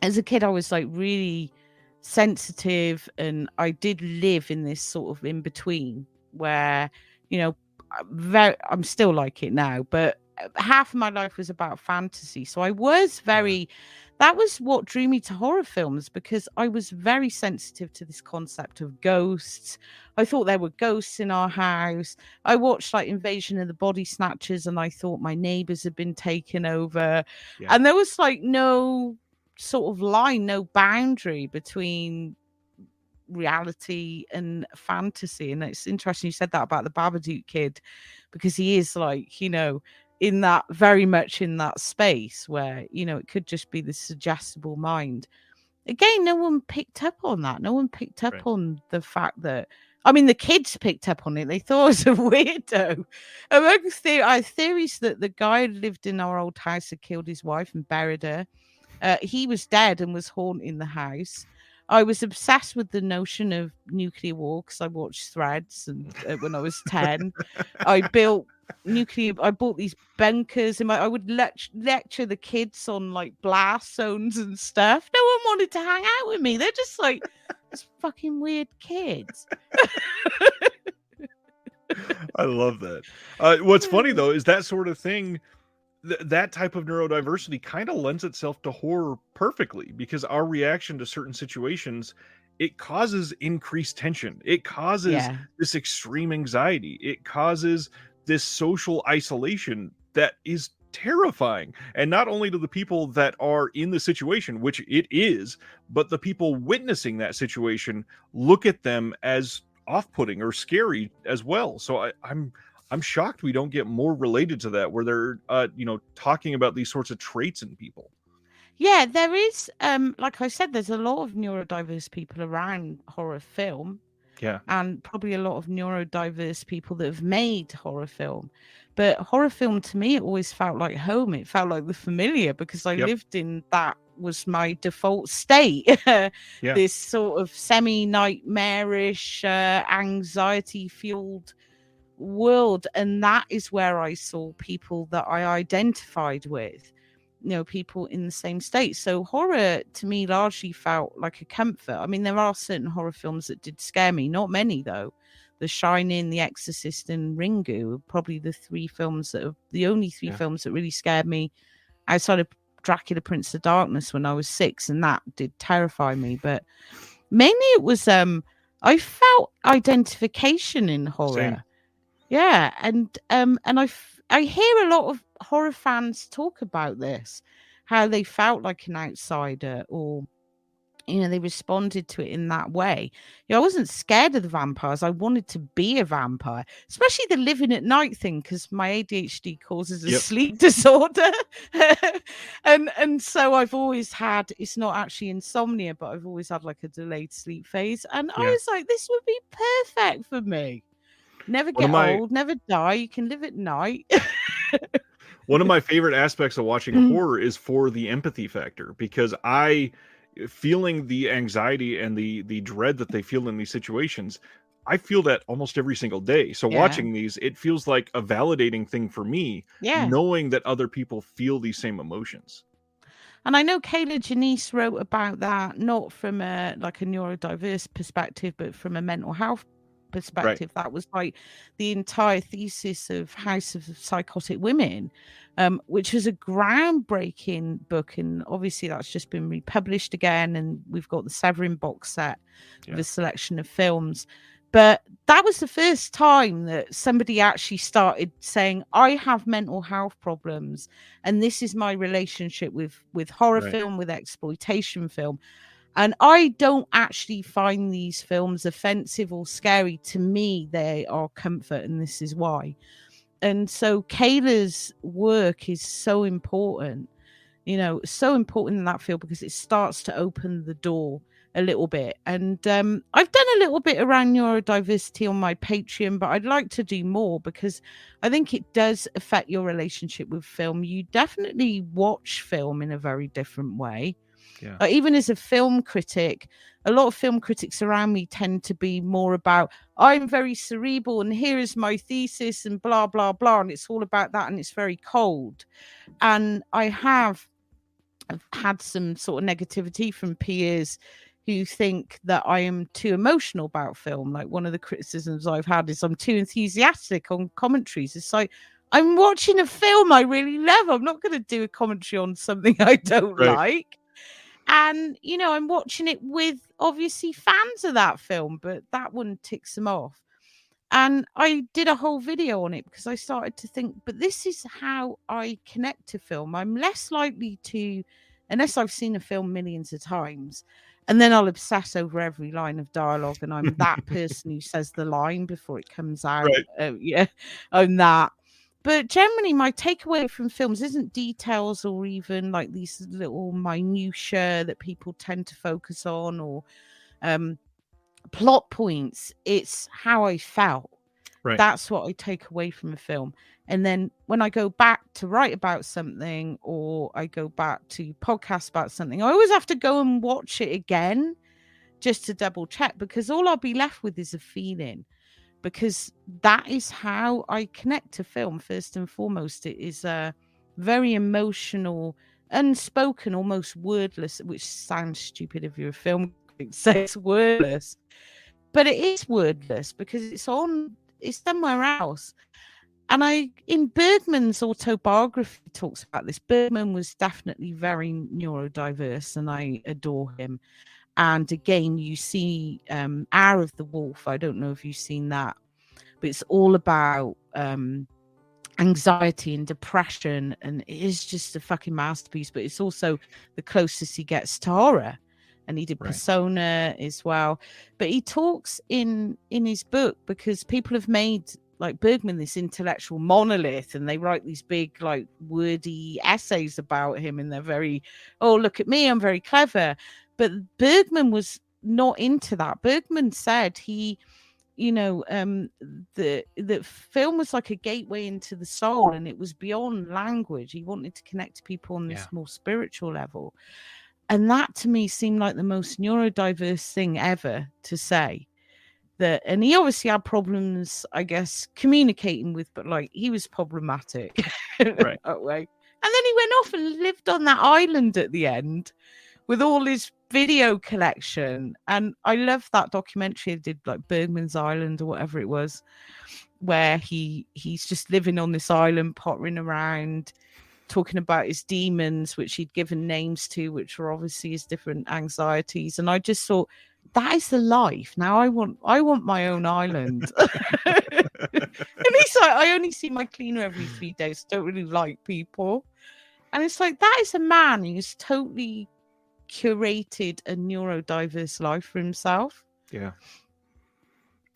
As a kid, I was like really sensitive, and I did live in this sort of in between where, I'm still like it now, but half of my life was about fantasy. So I was that was what drew me to horror films, because I was very sensitive to this concept of ghosts. I thought there were ghosts in our house. I watched like Invasion of the Body Snatchers, and I thought my neighbors had been taken over. Yeah. And there was like no sort of line, no boundary between reality and fantasy. And it's interesting you said that about the Babadook kid, because he is like, in that, very much in that space where, it could just be the suggestible mind. Again, no one picked up on that. No one picked up on the fact that, the kids picked up on it. They thought I was a weirdo. I have theories that the guy who lived in our old house had killed his wife and buried her. He was dead and was haunting the house. I was obsessed with the notion of nuclear war because I watched Threads, and when I was 10, I bought these bunkers, and I would lecture the kids on like blast zones and stuff. No one wanted to hang out with me. They're just like, these fucking weird kids. I love that. What's funny though is that sort of thing, that type of neurodiversity kind of lends itself to horror perfectly, because our reaction to certain situations, it causes increased tension. It causes this extreme anxiety. It causes this social isolation that is terrifying. And not only to the people that are in the situation, which it is, but the people witnessing that situation look at them as off-putting or scary as well. So I'm shocked we don't get more related to that, where they're, talking about these sorts of traits in people. Yeah, there is, like I said, there's a lot of neurodiverse people around horror film. Yeah. And probably a lot of neurodiverse people that have made horror film. But horror film, to me, it always felt like home. It felt like the familiar, because I lived in that was my default state. This sort of semi-nightmarish, anxiety-fueled world, and that is where I saw people that I identified with, people in the same state. So horror to me largely felt like a comfort. I mean, there are certain horror films that did scare me, not many though. The Shining, The Exorcist, and Ringu are probably the only three films that really scared me outside of Dracula, Prince of Darkness when I was 6, and that did terrify me. But mainly it was I felt identification in horror. Same. Yeah, and I hear a lot of horror fans talk about this, how they felt like an outsider, or they responded to it in that way. I wasn't scared of the vampires. I wanted to be a vampire, especially the living at night thing, because my ADHD causes a sleep disorder. and so I've always had, it's not actually insomnia, but I've always had like a delayed sleep phase. And I was like, this would be perfect for me. Never get old, never die. You can live at night. One of my favorite aspects of watching horror is for the empathy factor, because feeling the anxiety and the dread that they feel in these situations, I feel that almost every single day. So watching these, it feels like a validating thing for me, knowing that other people feel these same emotions. And I know Kayla Janice wrote about that, not from a neurodiverse perspective, but from a mental health perspective. Right. That was like the entire thesis of House of Psychotic Women, which was a groundbreaking book, and obviously that's just been republished again, and we've got the Severin box set with a selection of films. But that was the first time that somebody actually started saying, I have mental health problems, and this is my relationship with horror film, with exploitation film. And I don't actually find these films offensive or scary. To me, they are comfort, and this is why. And so Kayla's work is so important, so important in that field, because it starts to open the door a little bit. And I've done a little bit around neurodiversity on my Patreon, but I'd like to do more, because I think it does affect your relationship with film. You definitely watch film in a very different way. Yeah. Even as a film critic, a lot of film critics around me tend to be more about, I'm very cerebral and here is my thesis and blah, blah, blah. And it's all about that. And it's very cold. And I've had some sort of negativity from peers who think that I am too emotional about film. Like, one of the criticisms I've had is I'm too enthusiastic on commentaries. It's like, I'm watching a film I really love. I'm not going to do a commentary on something I don't like. And, I'm watching it with obviously fans of that film, but that one ticks them off. And I did a whole video on it because I started to think, but this is how I connect to film. I'm less likely to, unless I've seen a film millions of times, and then I'll obsess over every line of dialogue, and I'm that person who says the line before it comes out. I'm that. But generally, my takeaway from films isn't details or even like these little minutiae that people tend to focus on, or plot points. It's how I felt. Right. That's what I take away from a film. And then when I go back to write about something, or I go back to podcast about something, I always have to go and watch it again just to double check, because all I'll be left with is a feeling. Because that is how I connect to film, first and foremost. It is a very emotional, unspoken, almost wordless, which sounds stupid if you're a film critic, say it's wordless. But it is wordless because it's somewhere else. And in Bergman's autobiography talks about this. Bergman was definitely very neurodiverse, and I adore him. And again, you see Hour of the Wolf. I don't know if you've seen that, but it's all about anxiety and depression, and it is just a fucking masterpiece. But it's also the closest he gets to horror. And he did Persona as well. But he talks in his book, because people have made, like Bergman, this intellectual monolith, and they write these big, like, wordy essays about him, and they're very, oh, look at me, I'm very clever. But Bergman was not into that. Bergman said the film was like a gateway into the soul, and it was beyond language. He wanted to connect to people on this more spiritual level. And that to me seemed like the most neurodiverse thing ever to say. and he obviously had problems, I guess, communicating with, but like he was problematic Right. that way. And then he went off and lived on that island at the end with all his video collection. And I love that documentary. He did like Bergman's Island or whatever it was, where he's just living on this island, pottering around, talking about his demons, which he'd given names to, which were obviously his different anxieties. And I just thought, that is the life. Now I want my own island. And he's like, I only see my cleaner every 3 days. Don't really like people. And it's like, that is a man who's totally curated a neurodiverse life for himself. Yeah.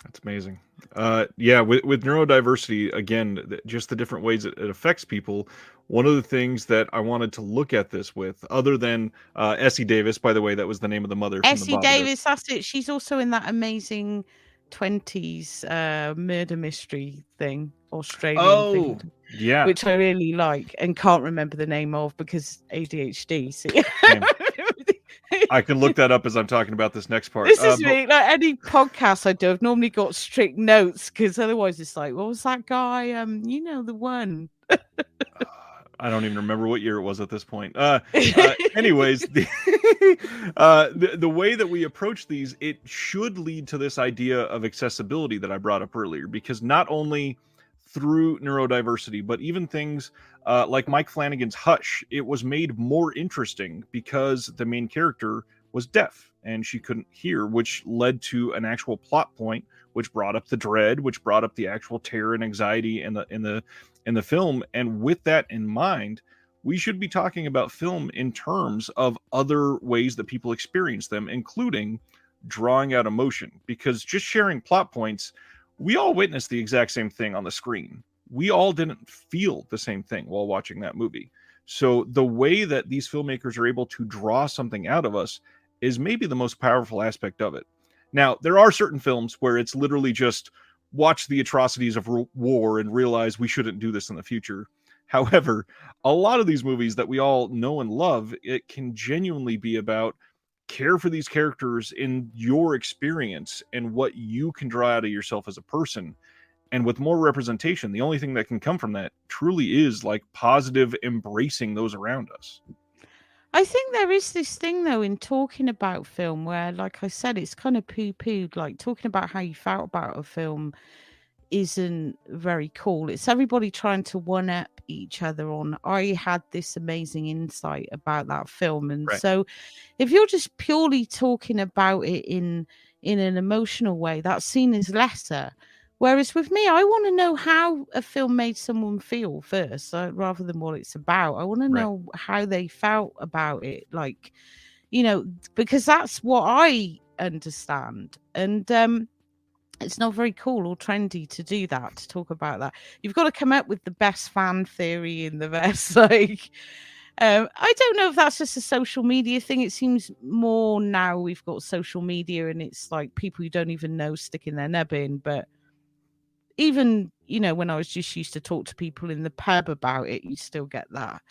That's amazing. With neurodiversity, again, just the different ways it affects people. One of the things that I wanted to look at this with, other than Essie Davis, by the way, that was the name of the mother. Essie Davis, that's it. She's also in that amazing 20s murder mystery thing, Australian thing. Yeah. Which I really like and can't remember the name of because ADHD. So. I can look that up as I'm talking about this next part. This is me. Like any podcast I do, I've normally got strict notes because otherwise it's like, what was that guy? The one. I don't even remember what year it was at this point. Anyways, the way that we approach these, it should lead to this idea of accessibility that I brought up earlier, because not only through neurodiversity, but even things like Mike Flanagan's Hush, it was made more interesting because the main character was deaf and she couldn't hear, which led to an actual plot point, which brought up the dread, which brought up the actual terror and anxiety in the film. And with that in mind, we should be talking about film in terms of other ways that people experience them, including drawing out emotion, because just sharing plot points, we all witnessed the exact same thing on the screen. We all didn't feel the same thing while watching that movie. So the way that these filmmakers are able to draw something out of us is maybe the most powerful aspect of it. Now, there are certain films where it's literally just watch the atrocities of war and realize we shouldn't do this in the future. However, a lot of these movies that we all know and love, it can genuinely be about care for these characters in your experience and what you can draw out of yourself as a person. And with more representation, the only thing that can come from that truly is like positive embracing those around us. I think there is this thing though in talking about film where, like I said, it's kind of poo-pooed. Like talking about how you felt about a film isn't very cool. It's everybody trying to one-up each other on, I had this amazing insight about that film. And Right. So if you're just purely talking about it in an emotional way, that's seen as lesser. Whereas with me, I want to know how a film made someone feel first, rather than what it's about. I want to know how they felt about it, like, because that's what I understand. And it's not very cool or trendy to do that, to talk about that. You've got to come up with the best fan theory and the best, like... I don't know if that's just a social media thing. It seems more now we've got social media and it's like people you don't even know sticking their nub in, but even when I was just used to talk to people in the pub about it, you still get that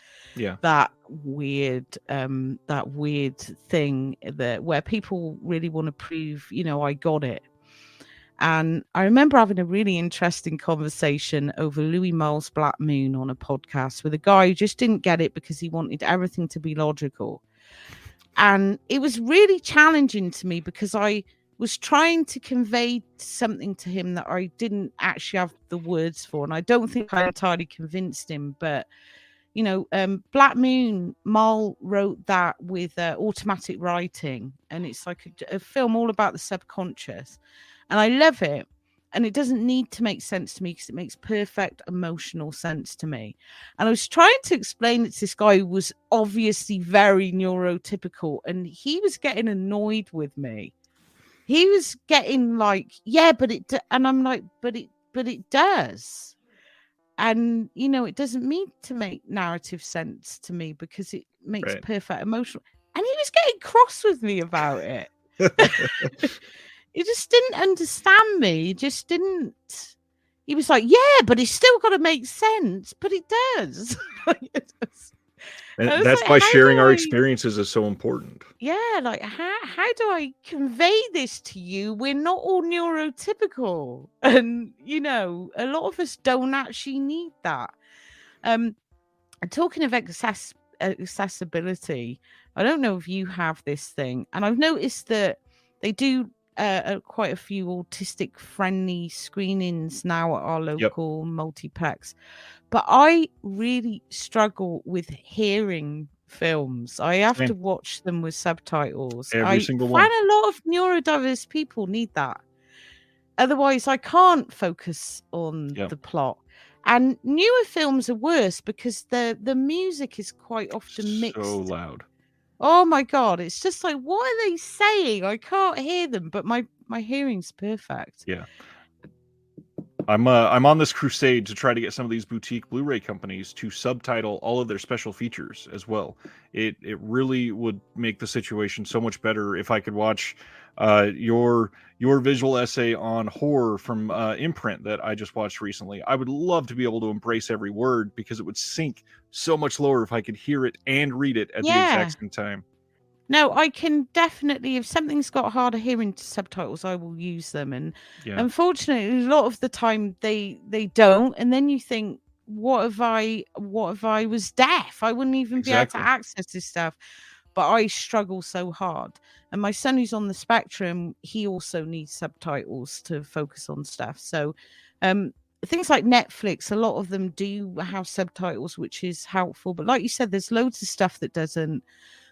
weird thing where people really want to prove I got it. And I remember having a really interesting conversation over Louis Malle's Black Moon on a podcast with a guy who just didn't get it because he wanted everything to be logical. And it was really challenging to me because I was trying to convey something to him that I didn't actually have the words for. And I don't think I entirely convinced him, but Black Moon, Malle wrote that with automatic writing. And it's like a film all about the subconscious. And I love it. And it doesn't need to make sense to me because it makes perfect emotional sense to me. And I was trying to explain it to this guy who was obviously very neurotypical. And he was getting annoyed with me. He was getting like, yeah, but it... And I'm like, but it does. And, it doesn't need to make narrative sense to me because it makes perfect emotional. And he was getting cross with me about it. He just didn't understand me. He just didn't. He was like, yeah, but it's still got to make sense. But it does. And I was that's like, why how do sharing our I? experiences is so important. Yeah, like how do I convey this to you? We're not all neurotypical, and a lot of us don't actually need that. And talking of accessibility, I don't know if you have this thing, and I've noticed that they do quite a few autistic friendly screenings now at our local multiplex. But I really struggle with hearing films. I have to Same. watch them with subtitles. Every I single find one. a lot of neurodiverse people need that. Otherwise, I can't focus on Yeah. the plot. And newer films are worse because the music is quite often So mixed. loud. Oh my God, it's just like, what are they saying? I can't hear them, but my hearing's perfect. Yeah. I'm on this crusade to try to get some of these boutique Blu-ray companies to subtitle all of their special features as well. It really would make the situation so much better if I could watch your visual essay on horror from Imprint that I just watched recently. I would love to be able to embrace every word because it would sink so much lower if I could hear it and read it at the exact same time. No, I can definitely, if something's got harder hearing subtitles, I will use them. And unfortunately, a lot of the time they don't. And then you think, what if I was deaf? I wouldn't even be able to access this stuff. But I struggle so hard. And my son, who's on the spectrum, he also needs subtitles to focus on stuff. So things like Netflix, a lot of them do have subtitles, which is helpful. But like you said, there's loads of stuff that doesn't.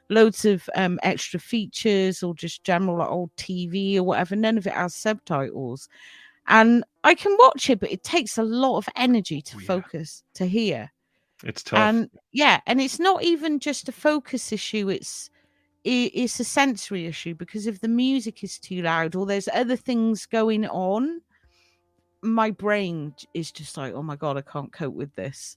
Loads of extra features or just general like old TV or whatever. None of it has subtitles. And I can watch it, but it takes a lot of energy to focus, to hear. It's tough. And and it's not even just a focus issue. It's a sensory issue because if the music is too loud or there's other things going on, my brain is just like, oh my God, I can't cope with this.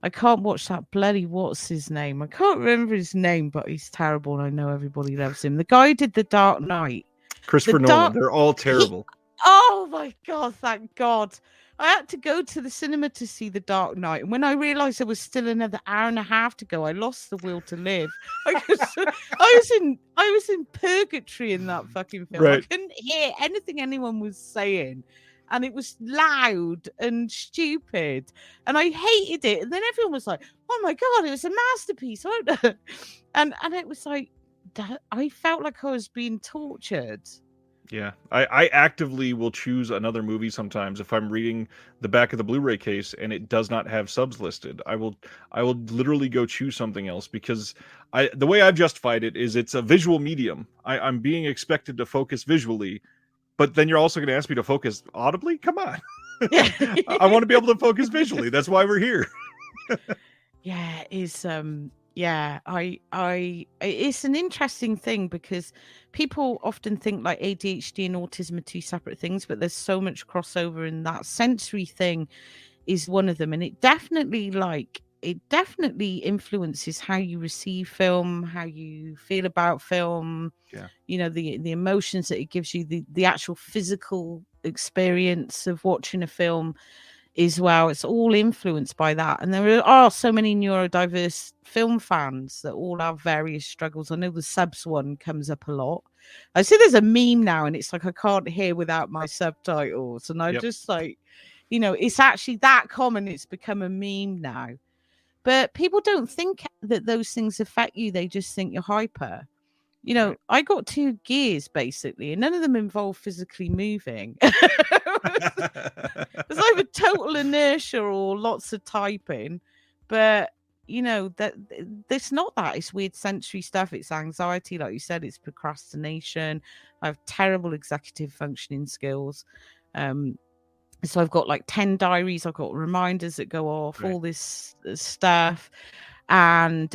I can't watch that bloody, what's his name? I can't remember his name, but he's terrible and I know everybody loves him. The guy who did The Dark Knight. Christopher Nolan. They're all terrible. Oh my God, thank God. I had to go to the cinema to see The Dark Knight. And when I realized there was still another hour and a half to go, I lost the will to live. I was in purgatory in that fucking film. Right. I couldn't hear anything anyone was saying. And it was loud and stupid. And I hated it. And then everyone was like, oh my God, it was a masterpiece. And it was like, I felt like I was being tortured. Yeah, I actively will choose another movie sometimes if I'm reading the back of the Blu-ray case and it does not have subs listed. I will literally go choose something else because the way I've justified it is it's a visual medium. I'm being expected to focus visually, but then you're also going to ask me to focus audibly? Come on. I want to be able to focus visually. That's why we're here. Yeah, it's it's an interesting thing because people often think like ADHD and autism are two separate things, but there's so much crossover, and that sensory thing is one of them. And it definitely influences how you receive film, how you feel about film. Yeah. The emotions that it gives you, the actual physical experience of watching a film as well. It's all influenced by that. And there are so many neurodiverse film fans that all have various struggles. I know the subs one comes up a lot. I see there's a meme now and it's like I can't hear without my subtitles. And I just like, it's actually that common. It's become a meme now. But people don't think that those things affect you. They just think you're hyper. I got 2 gears basically, and none of them involve physically moving. It's either total inertia or lots of typing. But that it's not that. It's weird sensory stuff. It's anxiety, like you said. It's procrastination. I have terrible executive functioning skills. So I've got like 10 diaries. I've got reminders that go off. All this stuff. And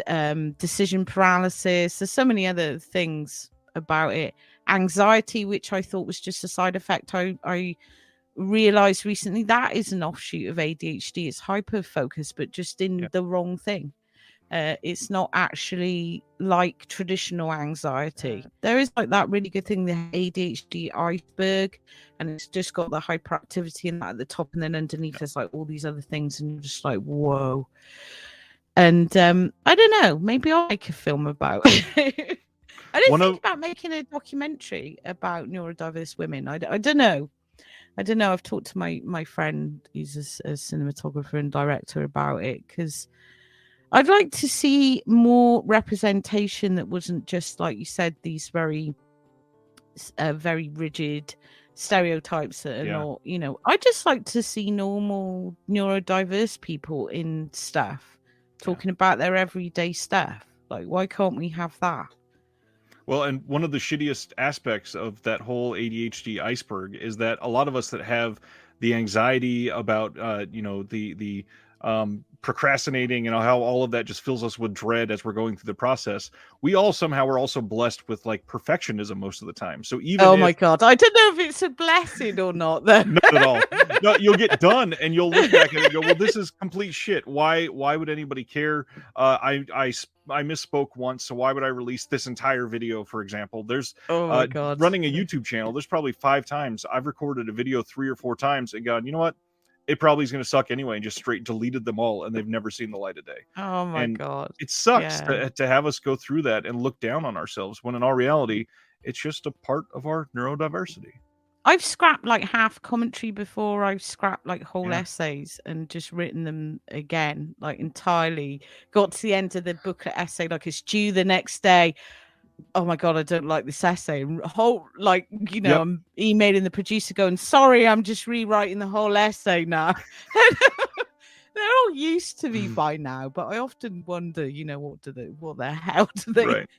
decision paralysis. There's so many other things about it. Anxiety, which I thought was just a side effect. I realized recently that is an offshoot of ADHD. It's hyper focus, but just in the wrong thing. It's not actually like traditional anxiety. There is like that really good thing, the ADHD iceberg, and it's just got the hyperactivity and that at the top, and then underneath there's like all these other things, and you're just like, whoa. And I don't know, maybe I'll make a film about it. I didn't think about making a documentary about neurodiverse women. I don't know. I've talked to my friend who's a cinematographer and director about it, because I'd like to see more representation that wasn't just, like you said, these very rigid stereotypes that are not, you know. I just like to see normal neurodiverse people in stuff talking about their everyday stuff. Like, why can't we have that? Well, and one of the shittiest aspects of that whole ADHD iceberg is that a lot of us that have the anxiety about, you know, the procrastinating and how all of that just fills us with dread as we're going through the process, we all somehow are also blessed with like perfectionism most of the time. So even my God, I don't know if it's a blessing or not, though. Not at all. No, you'll get done and you'll look back and go, well, this is complete shit. Why would anybody care? I misspoke once, so why would I release this entire video, for example? There's my God. Running a YouTube channel, there's probably 5 times I've recorded a video 3 or 4 times and gone, you know what? It probably is going to suck anyway, and just straight deleted them all, and they've never seen the light of day. Oh my God. It sucks to have us go through that and look down on ourselves, when in all reality, it's just a part of our neurodiversity. I've scrapped like half commentary before. I've scrapped like whole essays and just written them again, like entirely. Got to the end of the booklet essay, like it's due the next day. Oh my God, I don't like this essay. Whole, like, you know, I'm emailing the producer going, sorry, I'm just rewriting the whole essay now. They're all used to me by now, but I often wonder, you know, what the hell do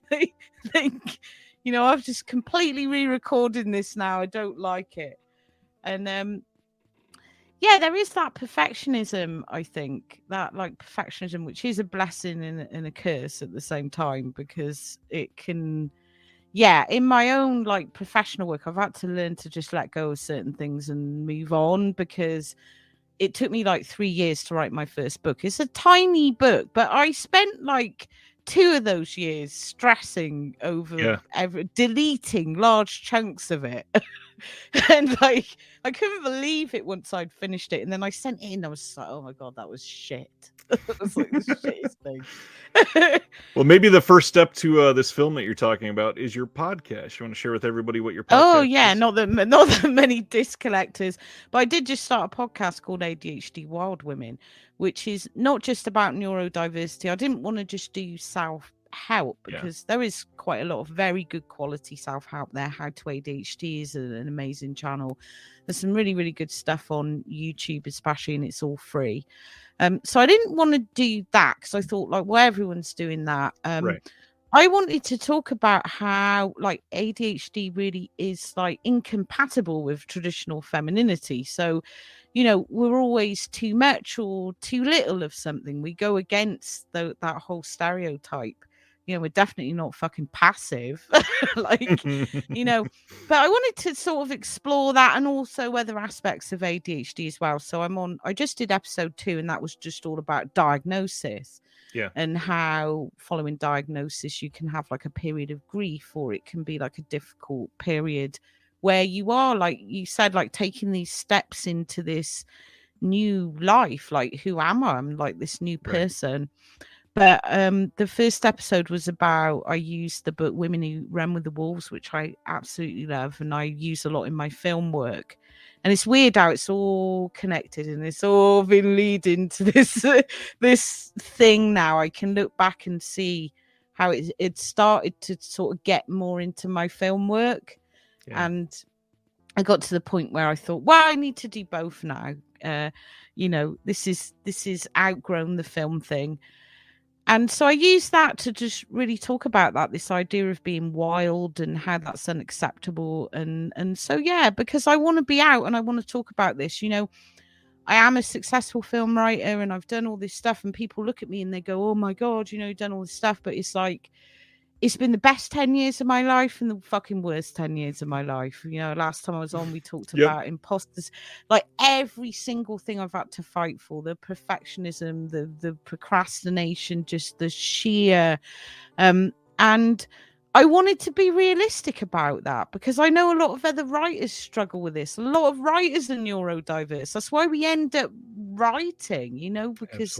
they think? You know, I've just completely re-recording this now. I don't like it. And there is that perfectionism, I think, that like perfectionism, which is a blessing and a curse at the same time, because it can, in my own like professional work, I've had to learn to just let go of certain things and move on, because it took me like 3 years to write my first book. It's a tiny book, but I spent like 2 of those years stressing over deleting large chunks of it. And like, I couldn't believe it once I'd finished it. And then I sent it in. I was like, oh my God, that was shit. It was like the shittest thing. Well, maybe the first step to this film that you're talking about is your podcast. You want to share with everybody what your podcast is? Not that many disc collectors, but I did just start a podcast called ADHD Wild Women, which is not just about neurodiversity. I didn't want to just do self-help, because there is quite a lot of very good quality self-help there. How to ADHD is an amazing channel. There's some really, really good stuff on YouTube, especially, and it's all free. So I didn't want to do that, because I thought, like, well, everyone's doing that. I wanted to talk about how like ADHD really is like incompatible with traditional femininity. So, you know, we're always too much or too little of something. We go against that whole stereotype. You know, we're definitely not fucking passive, like, you know, but I wanted to sort of explore that, and also other aspects of ADHD as well. So I just did episode 2, and that was just all about diagnosis. And how following diagnosis you can have like a period of grief, or it can be like a difficult period where you are, like you said, like taking these steps into this new life. Like, who am I? I'm like this new person. But the first episode was about, I used the book Women Who Run with the Wolves, which I absolutely love, and I use a lot in my film work. And it's weird how it's all connected, and it's all been leading to this thing now. I can look back and see how it started to sort of get more into my film work. And I got to the point where I thought, well, I need to do both now. You know, this is outgrown the film thing. And so I use that to just really talk about that, this idea of being wild and how that's unacceptable. And so, because I want to be out and I want to talk about this. You know, I am a successful film writer and I've done all this stuff, and people look at me and they go, oh my God, you know, you've done all this stuff. But it's like, it's been the best 10 years of my life and the fucking worst 10 years of my life. You know, last time I was on, we talked about imposters. Like every single thing I've had to fight for, the perfectionism, the procrastination, just the sheer and I wanted to be realistic about that, because I know a lot of other writers struggle with this. A lot of writers are neurodiverse. That's why we end up writing, you know, because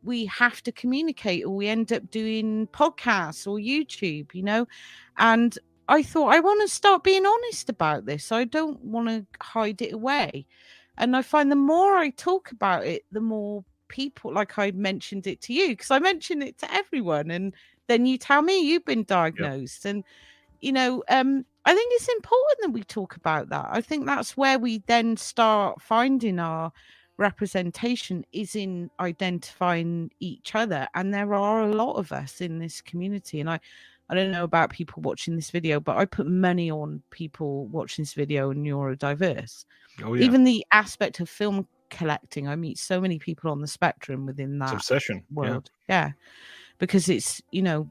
we have to communicate, or we end up doing podcasts or YouTube, you know. And I thought, I want to start being honest about this. I don't want to hide it away. And I find the more I talk about it, the more people, like I mentioned it to you, because I mentioned it to everyone, and then you tell me you've been diagnosed. And you know, I think it's important that we talk about that. I think that's where we then start finding our representation, is in identifying each other. And there are a lot of us in this community. And I don't know about people watching this video, but I put money on people watching this video and neurodiverse. Even the aspect of film collecting, I meet so many people on the spectrum within that obsession world. Yeah, because it's, you know,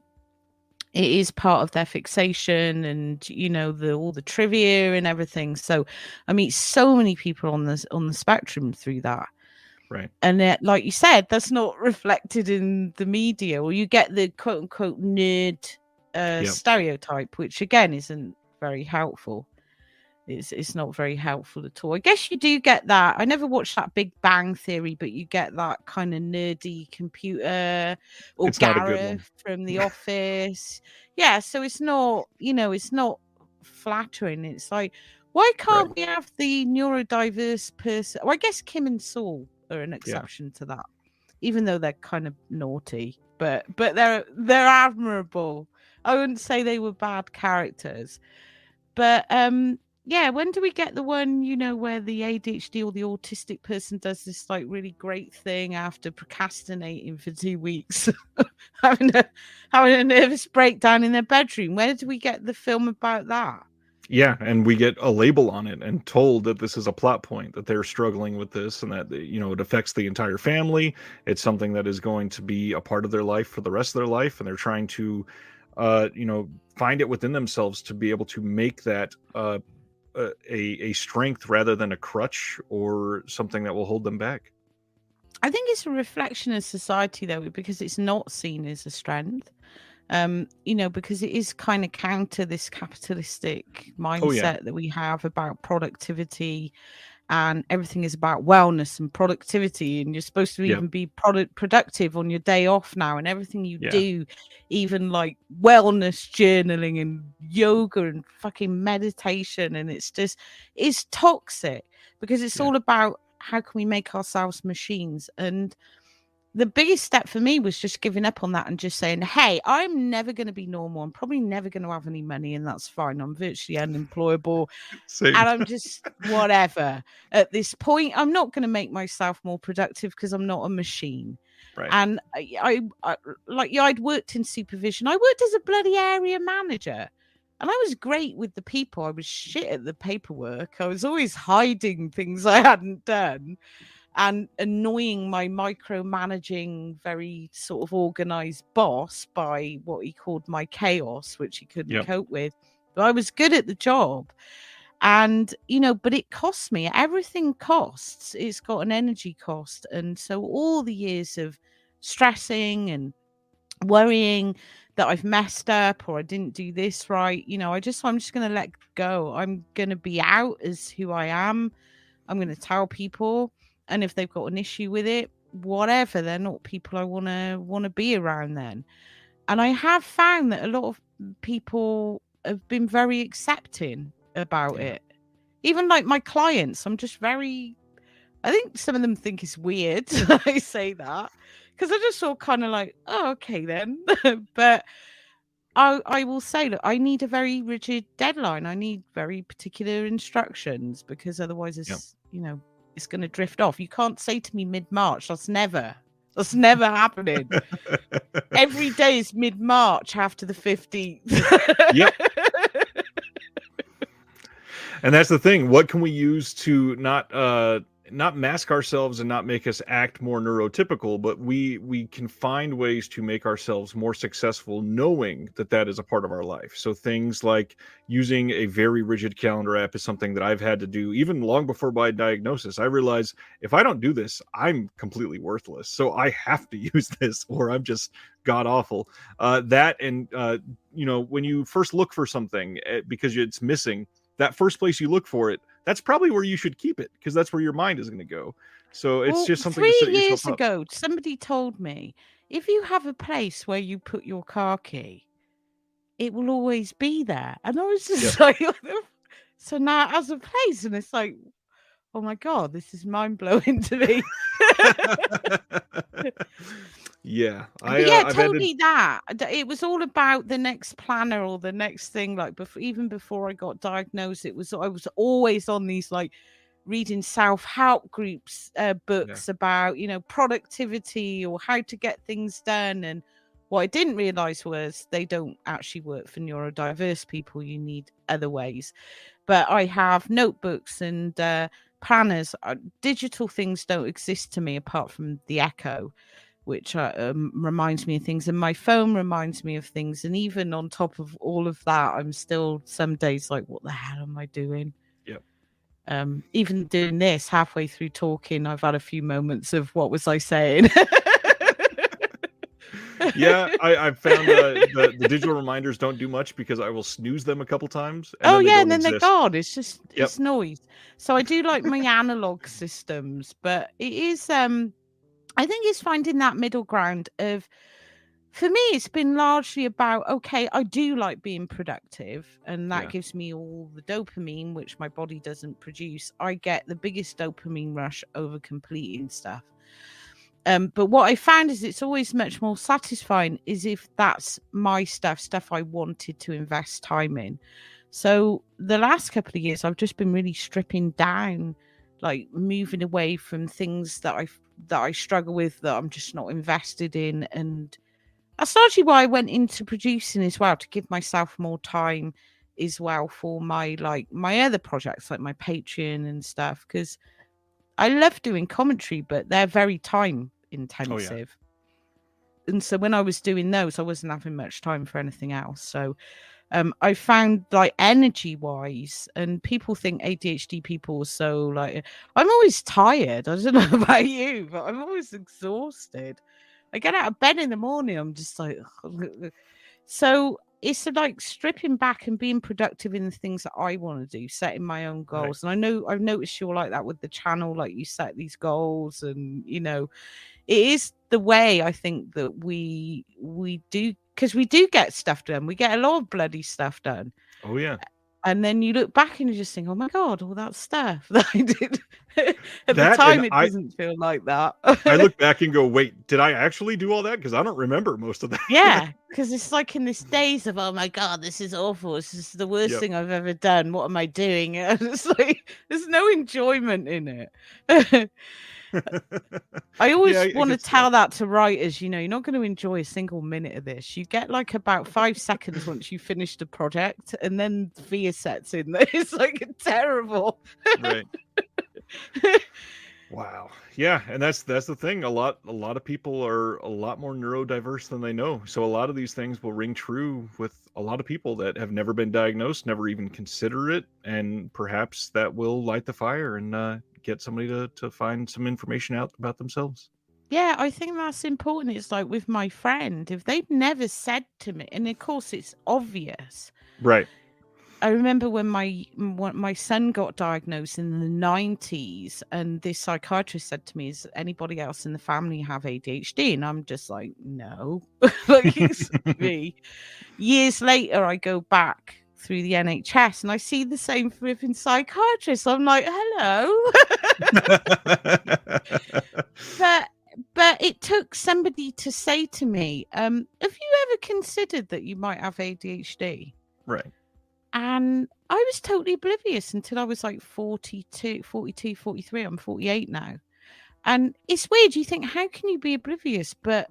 it is part of their fixation, and you know, all the trivia and everything. So I meet so many people on the spectrum through that. Right. And like you said, that's not reflected in the media, or you get the quote unquote nerd stereotype, which again isn't very helpful. It's not very helpful at all. I guess you do get that. I never watched that Big Bang Theory, but you get that kind of nerdy computer, or Gareth from The Office. Yeah, so it's not, you know, it's not flattering. It's like, why can't we have the neurodiverse person? Well, I guess Kim and Saul are an exception to that, even though they're kind of naughty, but they're admirable. I wouldn't say they were bad characters, but yeah, when do we get the one, you know, where the ADHD or the autistic person does this like really great thing after procrastinating for 2 weeks, having a nervous breakdown in their bedroom? Where do we get the film about that? Yeah, and we get a label on it and told that this is a plot point, that they're struggling with this, and that, you know, it affects the entire family. It's something that is going to be a part of their life for the rest of their life, and they're trying to, you know, find it within themselves to be able to make that a strength rather than a crutch or something that will hold them back. I think it's a reflection of society, though, because it's not seen as a strength. You know, because it is kind of counter this capitalistic mindset that we have about productivity, and everything is about wellness and productivity, and you're supposed to even be productive on your day off now, and everything you do, even like wellness journaling and yoga and fucking meditation, and it's toxic, because it's all about how can we make ourselves machines. And the biggest step for me was just giving up on that and just saying, hey, I'm never going to be normal. I'm probably never going to have any money, and that's fine. I'm virtually unemployable. And I'm just whatever. At this point, I'm not going to make myself more productive because I'm not a machine. Right. And I'd worked in supervision. I worked as a bloody area manager. And I was great with the people. I was shit at the paperwork. I was always hiding things I hadn't done, and annoying my micromanaging, very sort of organized boss by what he called my chaos, which he couldn't cope with. But I was good at the job. And, you know, but it cost me. Everything costs. It's got an energy cost. And so all the years of stressing and worrying that I've messed up or I didn't do this right, you know, I'm just going to let go. I'm going to be out as who I am. I'm going to tell people. And if they've got an issue with it, whatever, they're not people I want to be around then. And I have found that a lot of people have been very accepting about it. Even like my clients, I think some of them think it's weird I say that, because I just sort of kind of like, oh, okay then. But I will say, look, I need a very rigid deadline. I need very particular instructions, because otherwise it's, you know, it's going to drift off. You can't say to me mid-March. That's never happening. Every day is mid-March after the 15th. Yep. And that's the thing. What can we use to not not mask ourselves and not make us act more neurotypical, but we can find ways to make ourselves more successful knowing that that is a part of our life. So things like using a very rigid calendar app is something that I've had to do even long before my diagnosis. I realized if I don't do this, I'm completely worthless. So I have to use this or I'm just god awful. That and when you first look for something because it's missing, that first place you look for it, that's probably where you should keep it because that's where your mind is going to go. So it's just something to set 3 yourself years up. ago, somebody told me, if you have a place where you put your car key, it will always be there. And I was just like, so now as a place, and it's like, oh my God, this is mind blowing to me. Yeah, I've totally that. It was all about the next planner or the next thing. Like even before I got diagnosed, I was always on these like reading self-help groups books about productivity or how to get things done. And what I didn't realize was they don't actually work for neurodiverse people. You need other ways. But I have notebooks and planners. Digital things don't exist to me apart from the Echo, which reminds me of things, and my phone reminds me of things. And even on top of all of that, I'm still some days like, what the hell am I doing? Yep. Even doing this halfway through talking, I've had a few moments of what was I saying? Yeah, I've found the digital reminders don't do much because I will snooze them a couple times. And then they're gone. It's just it's noise. So I do like my analog systems, but it is I think it's finding that middle ground of, for me, it's been largely about, okay, I do like being productive, and that gives me all the dopamine, which my body doesn't produce. I get the biggest dopamine rush over completing stuff. But what I found is it's always much more satisfying is if that's my stuff I wanted to invest time in. So the last couple of years, I've just been really stripping down, like moving away from things that I struggle with, that I'm just not invested in. And that's largely why I went into producing as well, to give myself more time as well for my other projects, like my Patreon and stuff, because I love doing commentary, but they're very time intensive. And so when I was doing those, I wasn't having much time for anything else. So I found, like, energy wise, and people think ADHD people are so like, I'm always tired. I don't know about you, but I'm always exhausted. I get out of bed in the morning, I'm just like, so it's like stripping back and being productive in the things that I want to do, setting my own goals. Right. And I know I've noticed you're like that with the channel, like you set these goals, and it is the way I think that we do, because we do get stuff done. We get a lot of bloody stuff done. Oh yeah. And then you look back and you just think, oh my God, all that stuff that I did. At the time, it doesn't feel like that. I look back and go, wait, did I actually do all that? Because I don't remember most of that. Yeah, because it's like in this days of, oh my God, this is awful. This is the worst thing I've ever done. What am I doing? And it's like, there's no enjoyment in it. I always want to tell that to writers, you're not going to enjoy a single minute of this. You get like about 5 seconds once you finish the project, and then fear sets in. It's like terrible. Right. Wow. Yeah, and that's the thing. A lot of people are a lot more neurodiverse than they know. So a lot of these things will ring true with a lot of people that have never been diagnosed, never even consider it, and perhaps that will light the fire and get somebody to find some information out about themselves. Yeah, I think that's important. It's like with my friend, if they'd never said to me, and of course it's obvious. Right. I remember when my son got diagnosed in the 90s, and this psychiatrist said to me, "Is anybody else in the family have ADHD?" And I'm just like, no. Like, it's me. Years later, I go back through the NHS and I see the same flipping psychiatrist. I'm like, hello. But it took somebody to say to me, have you ever considered that you might have ADHD? Right. And I was totally oblivious until I was like 42, 43. I'm 48 now. And it's weird. You think, how can you be oblivious? But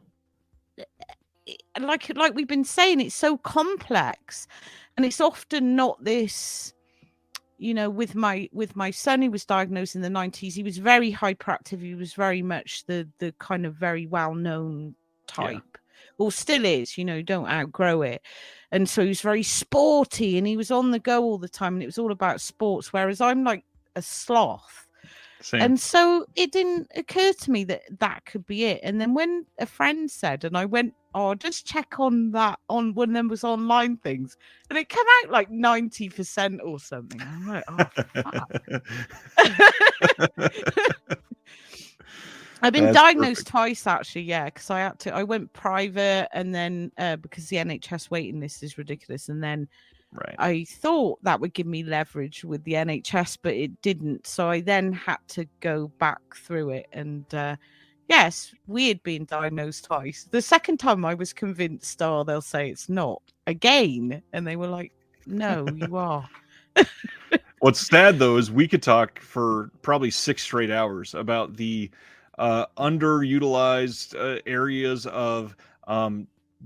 like we've been saying, it's so complex. And it's often not this you know, with my son, who was diagnosed in the 90s, he was very hyperactive. He was very much the kind of very well-known type, or still is, you know, don't outgrow it. And so he was very sporty and he was on the go all the time, and it was all about sports, whereas I'm like a sloth. Same. And so it didn't occur to me that that could be it. And then when a friend said, and I went, oh, just check on that on one of them was online things, and it came out like 90% or something. I'm like, oh, fuck. I've been diagnosed twice, actually, yeah, because I went private, and then because the NHS waiting list is ridiculous, and then I thought that would give me leverage with the NHS, but it didn't. So I then had to go back through it, and yes, weird being diagnosed twice. The second time I was convinced, oh, they'll say it's not again, and they were like, no, you are. What's sad though is we could talk for probably 6 straight hours about the underutilized areas of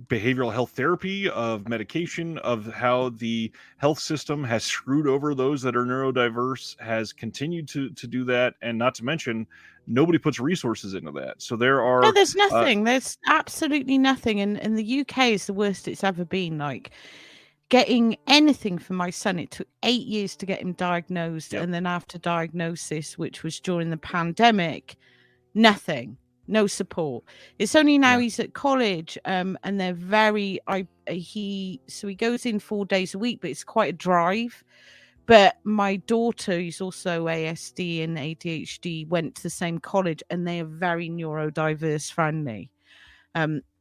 behavioral health therapy, of medication, of how the health system has screwed over those that are neurodiverse, has continued to do that, and not to mention nobody puts resources into that. So there's nothing. There's absolutely nothing, and the UK is the worst it's ever been. Like, getting anything for my son, it took 8 years to get him diagnosed. And then after diagnosis, which was during the pandemic, nothing, no support. It's only now he's at college, and they're very, he goes in 4 days a week, but it's quite a drive. But my daughter, who's also ASD and ADHD, went to the same college, and they are very neurodiverse friendly.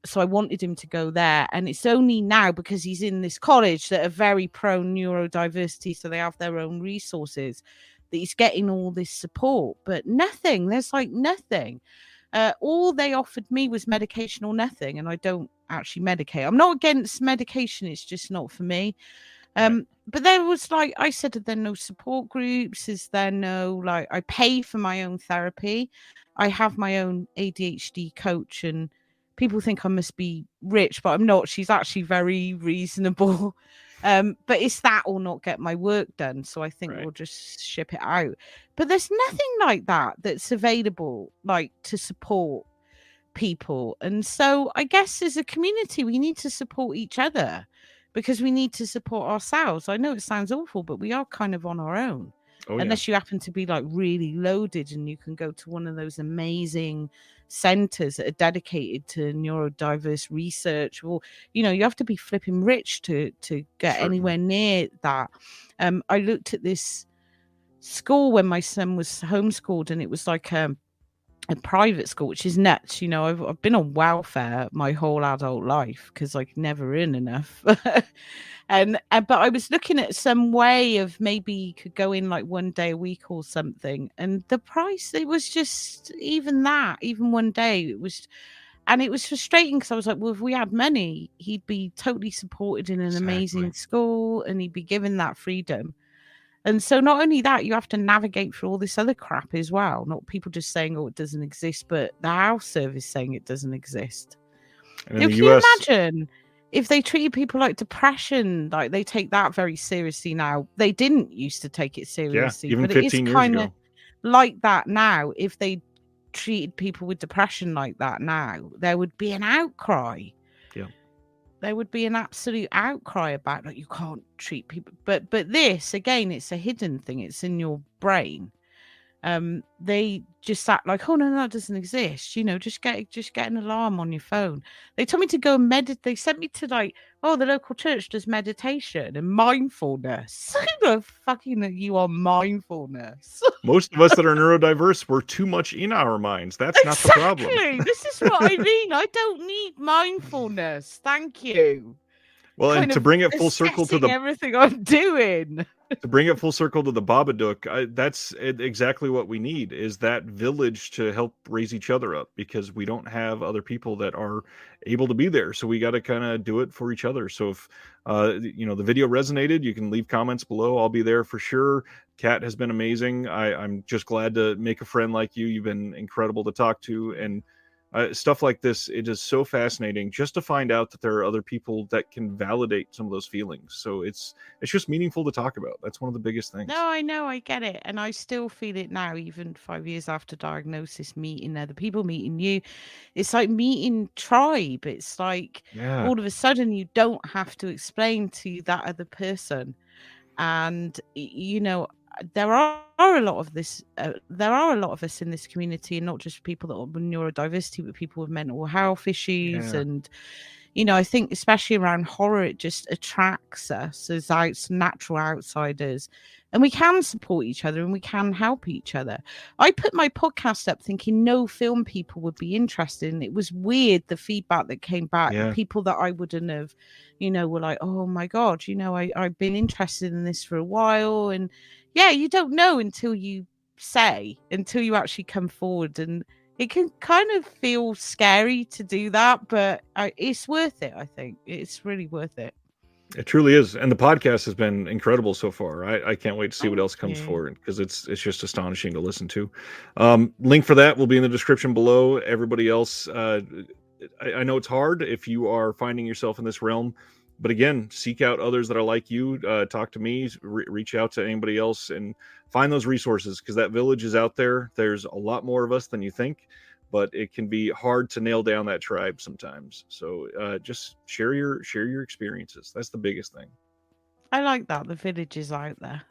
So I wanted him to go there, and it's only now because he's in this college that are very pro neurodiversity, so they have their own resources, that he's getting all this support. But nothing, there's like nothing. All they offered me was medication or nothing, and I don't actually medicate. I'm not against medication, it's just not for me. But there was, like I said, are there no support groups? Is there no, like, I pay for my own therapy. I have my own ADHD coach, and people think I must be rich, but I'm not. She's actually very reasonable. But it's that or not get my work done. So I think we'll just ship it out. But there's nothing like that that's available, like, to support people. And so I guess as a community, we need to support each other, because we need to support ourselves. I know it sounds awful, but we are kind of on our own. Unless you happen to be like really loaded and you can go to one of those amazing centers that are dedicated to neurodiverse research, or, you know, you have to be flipping rich to get anywhere near that. I looked at this school when my son was homeschooled, and it was like a private school, which is nuts. You know, I've been on welfare my whole adult life because I could never earn enough. But I was looking at some way of maybe you could go in like 1 day a week or something, and the price, it was just even 1 day, it was frustrating, because I was like, well, if we had money, he'd be totally supported in an amazing school, and he'd be given that freedom. And so not only that, you have to navigate through all this other crap as well. Not people just saying, oh, it doesn't exist, but the house service saying it doesn't exist. Can you imagine if they treated people like depression, like they take that very seriously now? They didn't used to take it seriously, even but 15 it is years kind ago. of like that now. If they treated people with depression like that now, there would be an outcry. There would be an absolute outcry about, like, you can't treat people. But this, again, it's a hidden thing. It's in your brain. They just act like, oh, no, that doesn't exist. You know, just get an alarm on your phone. They told me to go meditate. They sent me to, like, oh, the local church does meditation and mindfulness. Who the fucking are you on mindfulness? Most of us that are neurodiverse, we're too much in our minds. That's not the problem. Exactly. This is what I mean. I don't need mindfulness. Thank you. Well, and to bring it full circle to everything I'm doing. To bring it full circle to the Babadook, that's exactly what we need, is that village to help raise each other up, because we don't have other people that are able to be there. So we got to kind of do it for each other. So if, you know, the video resonated, you can leave comments below. I'll be there for sure. Kat has been amazing. I'm just glad to make a friend like you. You've been incredible to talk to. And Stuff like this, it is so fascinating just to find out that there are other people that can validate some of those feelings. So it's just meaningful to talk about. That's one of the biggest things. No, I know, I get it. And I still feel it now, even 5 years after diagnosis, meeting other people, meeting you. It's like meeting tribe. It's like all of a sudden you don't have to explain to that other person. And, you know, there are a lot of this, there are a lot of us in this community, and not just people that are with neurodiversity, but people with mental health issues. And, you know, I think especially around horror, it just attracts us as natural outsiders, and we can support each other and we can help each other. I put my podcast up thinking no film people would be interested, and it was weird, the feedback that came back. The people that I wouldn't have, you know, were like, oh my God, you know, I've been interested in this for a while. And yeah, you don't know until you actually come forward, and it can kind of feel scary to do that, but it's worth it. I think it's really worth it. It truly is, and the podcast has been incredible so far. I can't wait to see what else comes forward, because it's just astonishing to listen to. Link for that will be in the description below. Everybody else, I know it's hard if you are finding yourself in this realm, but again, seek out others that are like you. Talk to me, reach out to anybody else, and find those resources, because that village is out there. There's a lot more of us than you think, but it can be hard to nail down that tribe sometimes. So just share your experiences. That's the biggest thing. I like that. The village is out there.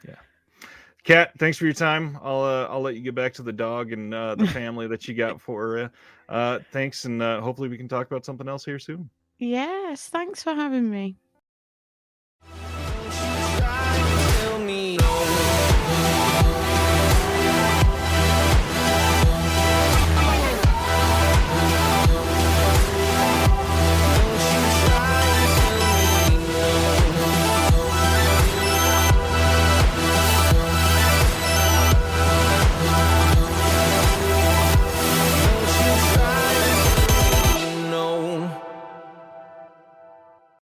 Yeah. Kat, thanks for your time. I'll let you get back to the dog and the family that you got for you. Thanks, and hopefully we can talk about something else here soon. Yes, thanks for having me.